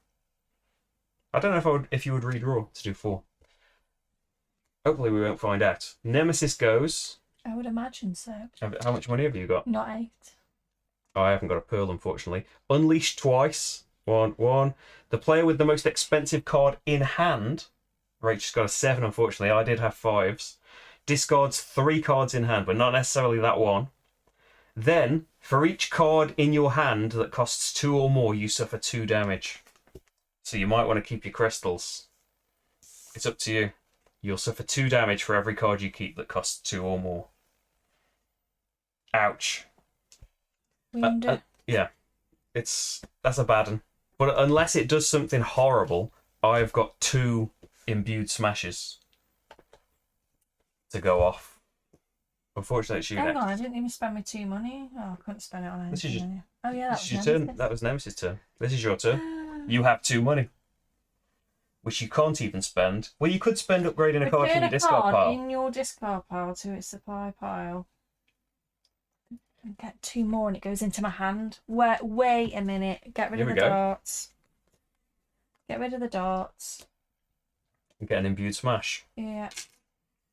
I don't know if you would redraw to do 4. Hopefully we won't find out. Nemesis goes. I would imagine so. How much money have you got? Not 8. Oh, I haven't got a pearl, unfortunately. Unleash twice. 1. The player with the most expensive card in hand. Rachel's got a 7, unfortunately. I did have 5s. Discards 3 cards in hand, but not necessarily that one. Then, for each card in your hand that costs 2 or more, you suffer 2 damage. So you might want to keep your crystals. It's up to you. You'll suffer 2 damage for every card you keep that costs 2 or more. Ouch. Yeah, that's a bad one. But unless it does something horrible, I've got 2 imbued smashes to go off. Unfortunately, it's you Hang next. on, I didn't even spend my 2 money. Oh, I couldn't spend it on anything. This is Oh yeah, that was your turn. That was Nemesis' turn. This is your turn. You have 2 money, which you can't even spend. Well, you could spend upgrading a card from your discard pile. In your discard pile to its supply pile. And get 2 more and it goes into my hand. Wait a minute. Get rid of the darts. Get rid of the darts. And get an imbued smash. Yeah.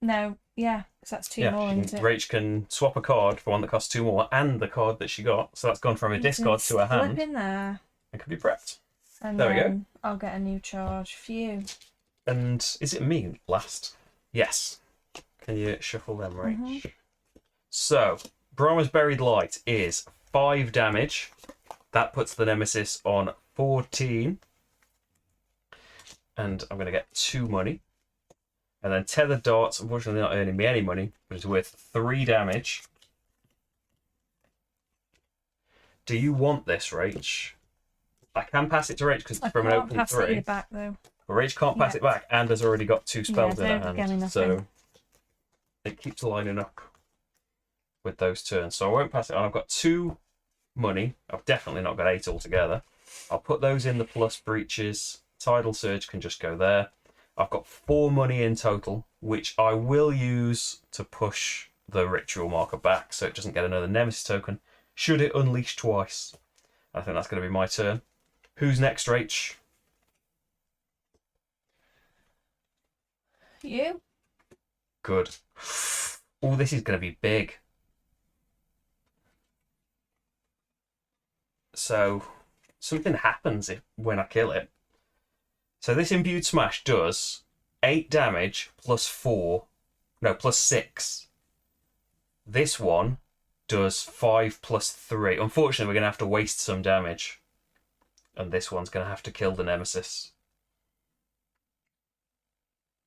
No, yeah, because that's 2 more, isn't it? Rach can swap a card for one that costs 2 more and the card that she got. So that's gone from a discard to a hand. Flip in there. It can be prepped. And there we go. I'll get a new charge for you. And is it me last? Yes. Can you shuffle them, Rach? Mm-hmm. So, Brahma's Buried Light is 5 damage. That puts the Nemesis on 14. And I'm going to get 2 money. And then Tethered Darts, unfortunately not earning me any money, but it's worth 3 damage. Do you want this, Rach? I can pass it to Rach because it's from an open 3. I can't pass it back, though. But Rach can't pass it back and has already got 2 spells in her hand. So it keeps lining up with those turns. So I won't pass it on. I've got 2 money. I've definitely not got 8 altogether. I'll put those in the plus breaches. Tidal Surge can just go there. I've got 4 money in total, which I will use to push the ritual marker back so it doesn't get another Nemesis token. Should it unleash twice? I think that's going to be my turn. Who's next, Rach? You. Good. Oh, this is going to be big. So, something happens when I kill it. So this Imbued Smash does 8 damage plus 6. This one does 5 plus 3. Unfortunately, we're going to have to waste some damage. And this one's going to have to kill the Nemesis.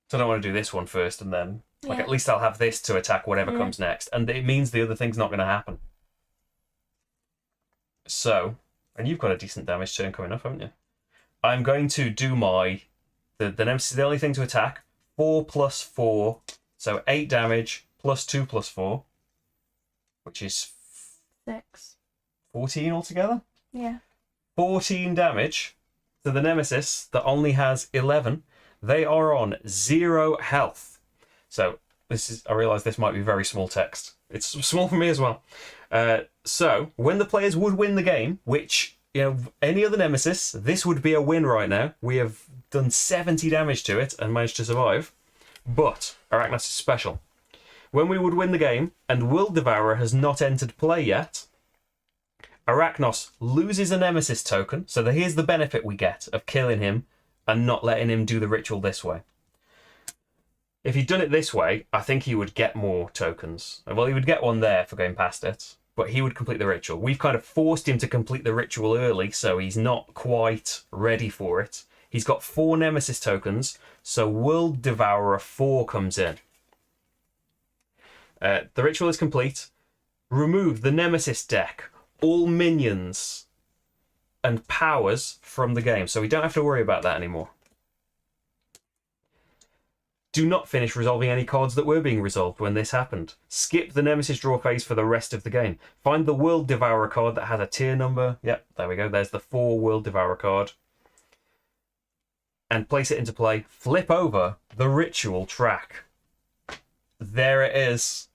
So I don't want to do this one first and then... Like, at least I'll have this to attack whatever comes next. And it means the other thing's not going to happen. So... And you've got a decent damage turn coming up, haven't you? I'm going to do my... The Nemesis is the only thing to attack. 4 plus 4. So 8 damage plus 2 plus 4. Which is... 6. 14 altogether? Yeah. 14 damage to the Nemesis that only has 11. They are on 0 health. So I realise this might be very small text. It's small for me as well. So when the players would win the game, which, any other Nemesis, this would be a win right now. We have done 70 damage to it and managed to survive. But Arachnos is special. When we would win the game, and Will Devourer has not entered play yet, Arachnos loses a Nemesis token. So here's the benefit we get of killing him and not letting him do the ritual this way. If he'd done it this way, I think he would get more tokens. Well, he would get one there for going past it, but he would complete the ritual. We've kind of forced him to complete the ritual early, so he's not quite ready for it. He's got 4 Nemesis tokens, so World Devourer 4 comes in. The ritual is complete. Remove the Nemesis deck, all minions, and powers from the game, so we don't have to worry about that anymore. Do not finish resolving any cards that were being resolved when this happened. Skip the Nemesis draw phase for the rest of the game. Find the World Devourer card that has a tier number. Yep, there we go. There's the 4 World Devourer card. And place it into play. Flip over the ritual track. There it is.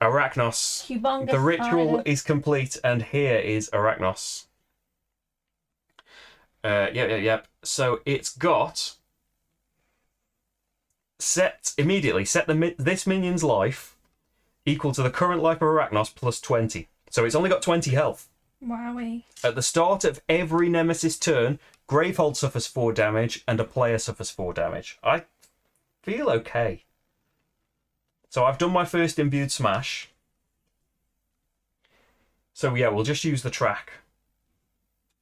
Arachnos. Humongous The ritual spider. is complete, and here is Arachnos. Yep. So it's got... Set this minion's life equal to the current life of Arachnos plus 20. So it's only got 20 health. Wowie. At the start of every Nemesis turn, Gravehold suffers 4 damage and a player suffers 4 damage. I feel okay. So I've done my first imbued smash. So yeah, we'll just use the track.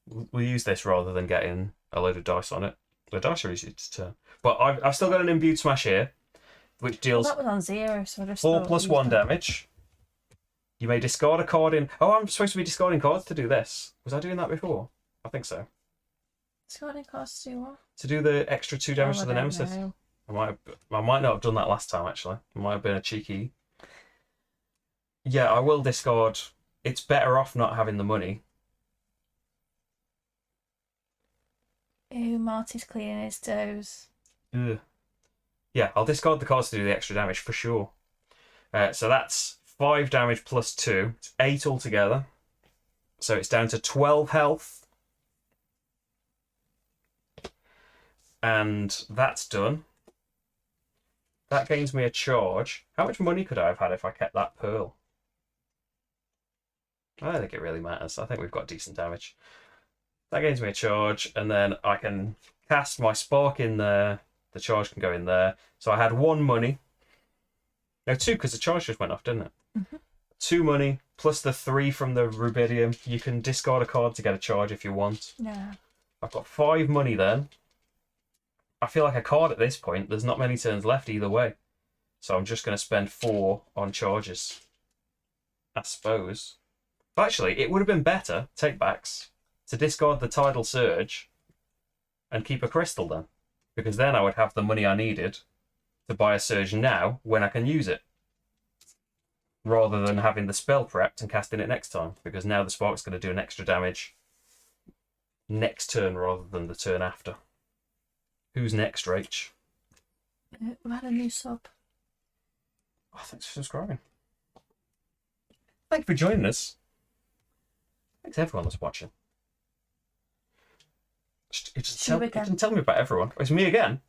We'll use this rather than getting a load of dice on it. The dice are easy to turn. But I've still got an imbued smash here, which deals That was on 0, so I just 4 thought plus it 1 was damage. You may discard a card in... Oh, I'm supposed to be discarding cards to do this. Was I doing that before? I think so. Discarding cards to do what? To do the extra 2 damage Oh, to the I don't Nemesis. know. I might not have done that last time, actually. It might have been a cheeky... Yeah, I will discard... It's better off not having the money. Ew, Marty's cleaning his toes. Ugh. Yeah, I'll discard the cards to do the extra damage for sure. So that's 5 damage plus 2. It's 8 altogether. So it's down to 12 health. And that's done. That gains me a charge. How much money could I have had if I kept that pearl? I don't think it really matters. I think we've got decent damage. That gains me a charge, and then I can cast my spark in there. The charge can go in there. So I had 1 money. No, 2, because the charge just went off, didn't it? Mm-hmm. 2 money, plus the 3 from the rubidium. You can discard a card to get a charge if you want. No. I've got 5 money then. I feel like a card at this point. There's not many turns left either way. So I'm just going to spend 4 on charges. I suppose. But actually, it would have been better, take-backs, to discard the Tidal Surge and keep a crystal then. Because then I would have the money I needed to buy a Surge now when I can use it. Rather than having the spell prepped and casting it next time. Because now the Spark's going to do an extra damage next turn rather than the turn after. Who's next, Rach? We had a new sub. Oh, thanks for subscribing. Thank you for joining us. Thanks everyone that's watching. It didn't tell me about everyone. It's me again.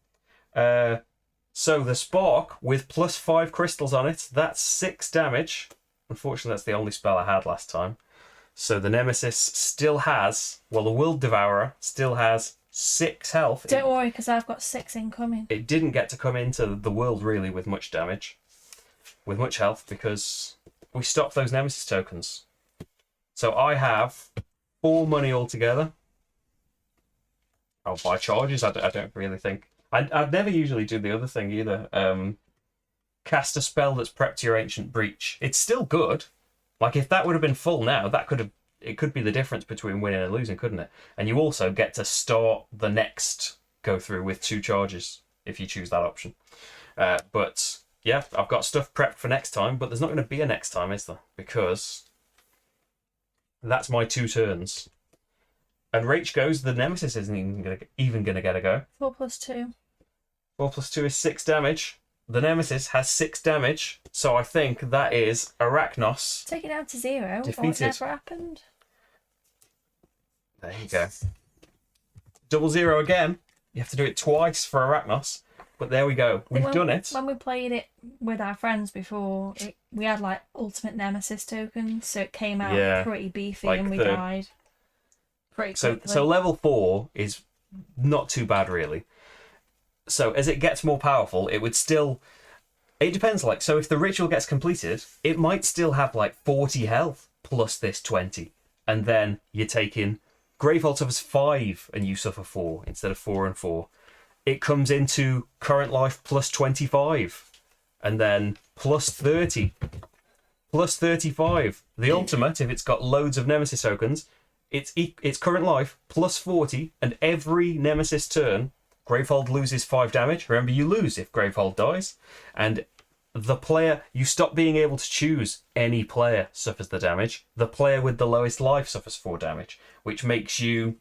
So the Spark with plus 5 crystals on it, that's 6 damage. Unfortunately, that's the only spell I had last time. So the Nemesis still has, well, the World Devourer still has 6 health. Don't worry, because I've got 6 incoming. It didn't get to come into the world really with much damage, with much health, because we stopped those Nemesis tokens. So I have 4 money altogether. I'll buy charges. I don't really think. I'd never usually do the other thing either. Cast a spell that's prepped your Ancient Breach. It's still good. Like if that would have been full now, it could be the difference between winning and losing, couldn't it? And you also get to start the next go through with 2 charges if you choose that option. But yeah, I've got stuff prepped for next time, but there's not going to be a next time, is there? Because that's my 2 turns. And Rach goes, the Nemesis isn't even gonna get a go. 4+2. 4+2 is 6 damage. The Nemesis has 6 damage, so I think that is Arachnos. Take it down to 0. Defeated. Or it never happened. There you go. 0-0 again. You have to do it twice for Arachnos. But there we go. We've done it. When we played it with our friends before, we had like ultimate Nemesis tokens, so it came out pretty beefy, like, and we died pretty quickly. So level 4 is not too bad, really. So as it gets more powerful, it would still... It depends, like, so if the ritual gets completed, it might still have like 40 health plus this 20. And then you're taking... Gravehold suffers 5 and you suffer 4 instead of 4 and 4. It comes into current life plus 25. And then plus 30. Plus 35. The ultimate, if it's got loads of Nemesis tokens, it's current life plus 40. And every Nemesis turn, Gravehold loses 5 damage. Remember, you lose if Gravehold dies. And the player, you stop being able to choose any player suffers the damage. The player with the lowest life suffers 4 damage, which makes you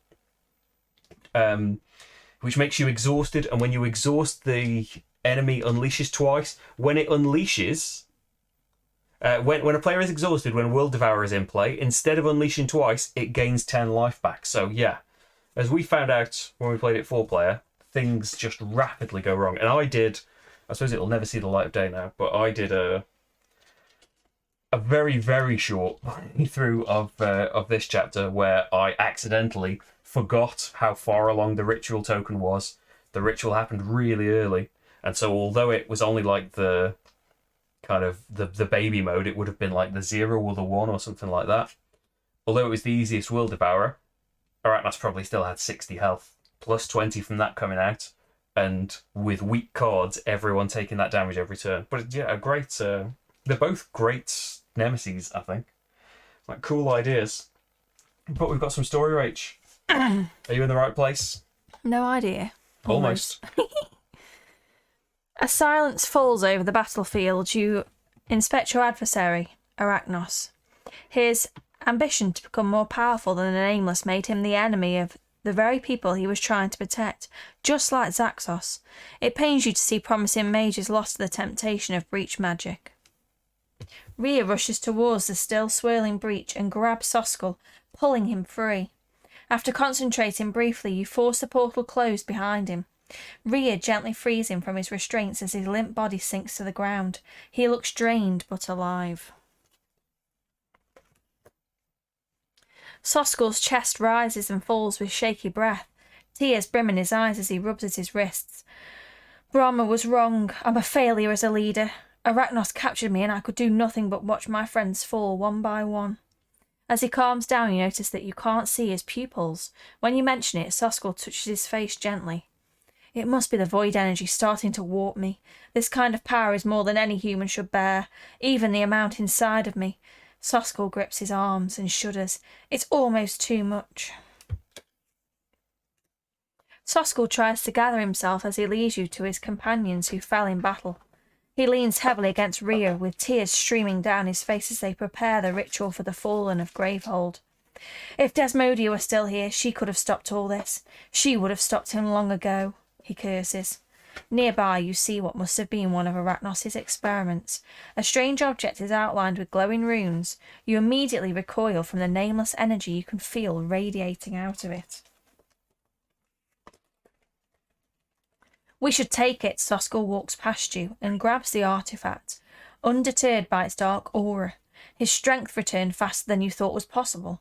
exhausted. And when you exhaust, the enemy unleashes twice. When it unleashes, when a player is exhausted, when World Devourer is in play, instead of unleashing twice, it gains 10 life back. So yeah, as we found out when we played it 4-player, things just rapidly go wrong. And I suppose it'll never see the light of day now, but I did a very, very short playthrough of this chapter where I accidentally forgot how far along the ritual token was. The ritual happened really early, and so although it was only like the kind of the baby mode, it would have been like the 0 or the 1 or something like that. Although it was the easiest World Devourer, Arachnos probably still had 60 health, plus 20 from that coming out, and with weak cards, everyone taking that damage every turn. But yeah, a great... they're both great Nemesis, I think. Like, cool ideas. But we've got some story, Rach. Are you in the right place? No idea. Almost. A silence falls over the battlefield. You inspect your adversary, Arachnos. His ambition to become more powerful than the Nameless made him the enemy of the very people he was trying to protect, just like Zaxos. It pains you to see promising mages lost to the temptation of breach magic. Rhea rushes towards the still swirling breach and grabs Soskull, pulling him free. After concentrating briefly, you force the portal closed behind him. Rhea gently frees him from his restraints as his limp body sinks to the ground. He looks drained but alive. Soskull's chest rises and falls with shaky breath. Tears brim in his eyes as he rubs at his wrists. Brahma was wrong. I'm a failure as a leader. Arachnos captured me and I could do nothing but watch my friends fall one by one. As he calms down, you notice that you can't see his pupils. When you mention it, Soskull touches his face gently. It must be the void energy starting to warp me. This kind of power is more than any human should bear, even the amount inside of me. Soskull grips his arms and shudders. It's almost too much. Soskull tries to gather himself as he leads you to his companions who fell in battle. He leans heavily against Rhea, with tears streaming down his face as they prepare the ritual for the fallen of Gravehold. If Desmodia were still here, she could have stopped all this. She would have stopped him long ago, he curses. Nearby, you see what must have been one of Arachnos' experiments. A strange object is outlined with glowing runes. You immediately recoil from the nameless energy you can feel radiating out of it. We should take it. Soskull walks past you and grabs the artifact, undeterred by its dark aura. His strength returned faster than you thought was possible.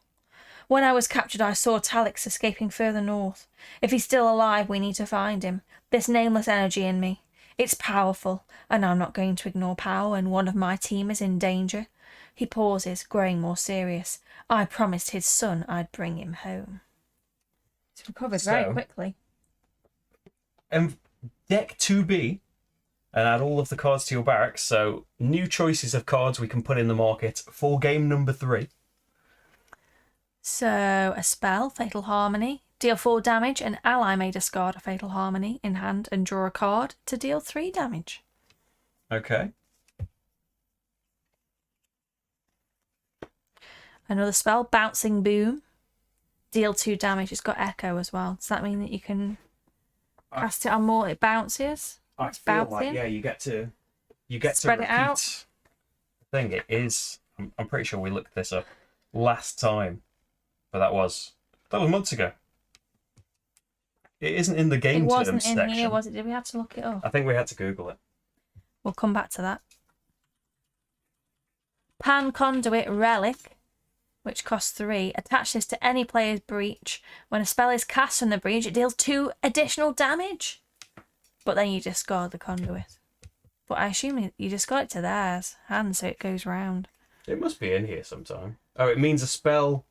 When I was captured, I saw Talix escaping further north. If he's still alive, we need to find him. This nameless energy in me. It's powerful, and I'm not going to ignore power when one of my team is in danger. He pauses, growing more serious. I promised his son I'd bring him home. It's recovered very quickly. Deck 2B and add all of the cards to your barracks. So new choices of cards we can put in the market for game number 3. So a spell, Fatal Harmony. Deal 4 damage. An ally may discard a Fatal Harmony in hand and draw a card to deal 3 damage. Okay. Another spell, Bouncing Boom. deal 2 damage. It's got echo as well. Does that mean that you can cast it on more? It bounces. I It's feel bouncing. like you get to Spread it repeat out. the thing. It is. I'm pretty sure we looked this up last time, but that was months ago. It isn't in the game It wasn't terms in section. here, was it? Did we have to look it up? I think we had to Google it. We'll come back to that. Pan Conduit Relic, which costs 3. Attach this to any player's breach. When a spell is cast from the breach, it deals 2 additional damage. But then you discard the conduit. But I assume you discard it to theirs hand, so it goes round. It must be in here sometime. Oh, it means the spell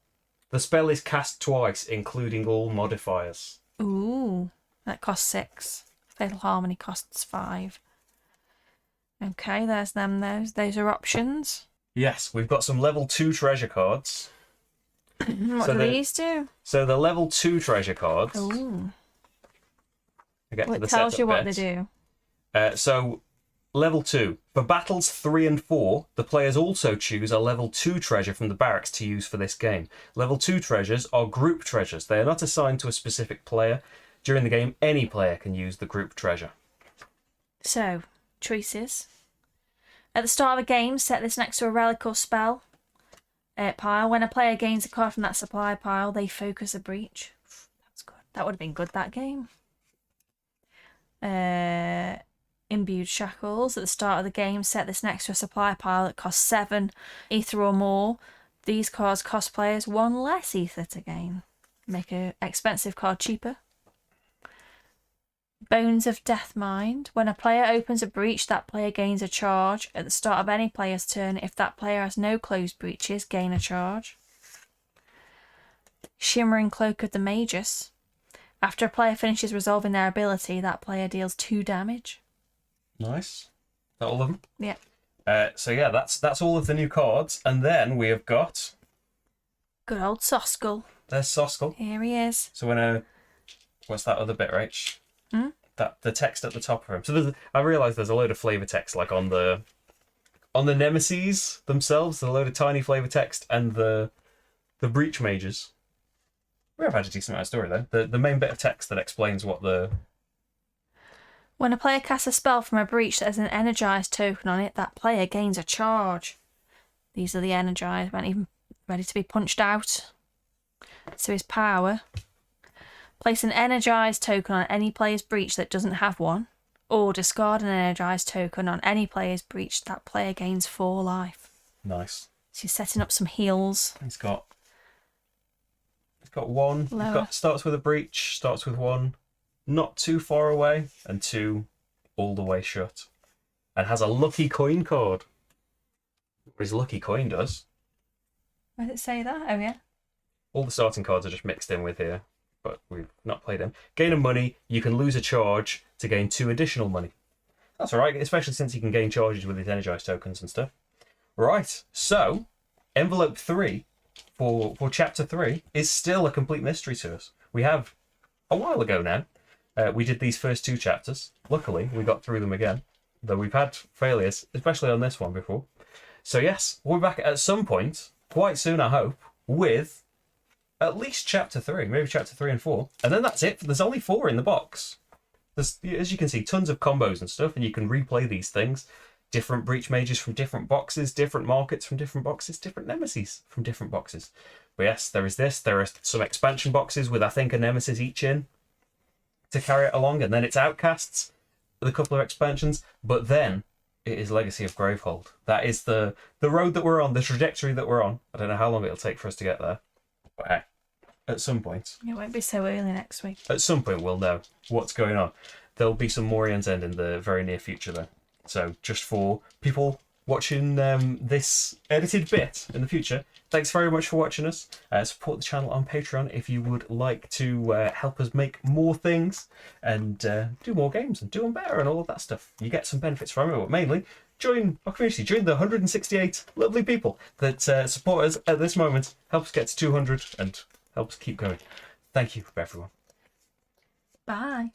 is cast twice, including all modifiers. Ooh, that costs 6. Fatal Harmony costs 5. Okay, there's them. Those are options. Yes, we've got some level 2 treasure cards. What do these do? So the level 2 treasure cards. Ooh. Well, It tells you what they do. So, level 2. For battles 3 and 4, the players also choose a level 2 treasure from the barracks to use for this game. Level 2 treasures are group treasures. They are not assigned to a specific player. During the game, any player can use the group treasure. So, choices. At the start of a game, set this next to a relic or spell pile. When a player gains a card from that supply pile, they focus a breach. That's good. That would have been good, that game. Imbued Shackles. At the start of the game, set this next to a supply pile that costs 7 ether or more. These cards cost players 1 less ether to gain. Make an expensive card cheaper. Bones of Deathmind. When a player opens a breach, that player gains a charge. At the start of any player's turn, if that player has no closed breaches, gain a charge. Shimmering Cloak of the Magus. After a player finishes resolving their ability, that player deals 2 damage. Nice. Is that all of them? Yeah. So yeah, that's all of the new cards. And then we have got... Good old Soskull. There's Soskull. Here he is. So what's that other bit, Rach? Hmm? The text at the top of him. So I realise there's a load of flavour text, like on the nemesis themselves, there's a load of tiny flavour text, and the breach mages. We have had a decent amount of story though. The main bit of text that explains what the... When a player casts a spell from a breach that has an energized token on it, that player gains a charge. These are the energized, weren't even ready to be punched out. So his power. Place an energized token on any player's breach that doesn't have one, or discard an energized token on any player's breach. That player gains 4 life. Nice. So he's setting up some heals. He's got 1. Starts with a breach, starts with 1, not too far away, and 2 all the way shut. And has a lucky coin card. What his lucky coin does. Where does it say that? Oh, yeah. All the starting cards are just mixed in with here, but we've not played them. Gain a money, you can lose a charge to gain 2 additional money. That's alright, especially since you can gain charges with his energized tokens and stuff. Right, so envelope 3 for chapter 3 is still a complete mystery to us. We have a while ago now. We did these first 2 chapters. Luckily, we got through them again, though we've had failures, especially on this one before. So yes, we'll be back at some point, quite soon I hope, with at least chapter 3, maybe chapter 3 and 4. And then that's it. There's only 4 in the box. There's, as you can see, tons of combos and stuff, and you can replay these things. Different breach mages from different boxes, different markets from different boxes, different nemesis from different boxes. But yes, there is this. There are some expansion boxes with, I think, a nemesis each in to carry it along. And then it's Outcasts with a couple of expansions. But then it is Legacy of Gravehold. That is the road that we're on, the trajectory that we're on. I don't know how long it'll take for us to get there. But hey, at some point. It won't be so early next week. At some point we'll know what's going on. There'll be some more Aeon's End in the very near future though. So just for people watching this edited bit in the future, thanks very much for watching us. Support the channel on Patreon if you would like to help us make more things and do more games and do them better and all of that stuff. You get some benefits from it, but mainly join our community, join the 168 lovely people that support us at this moment, help us get to 200 and help us keep going. Thank you, everyone. Bye.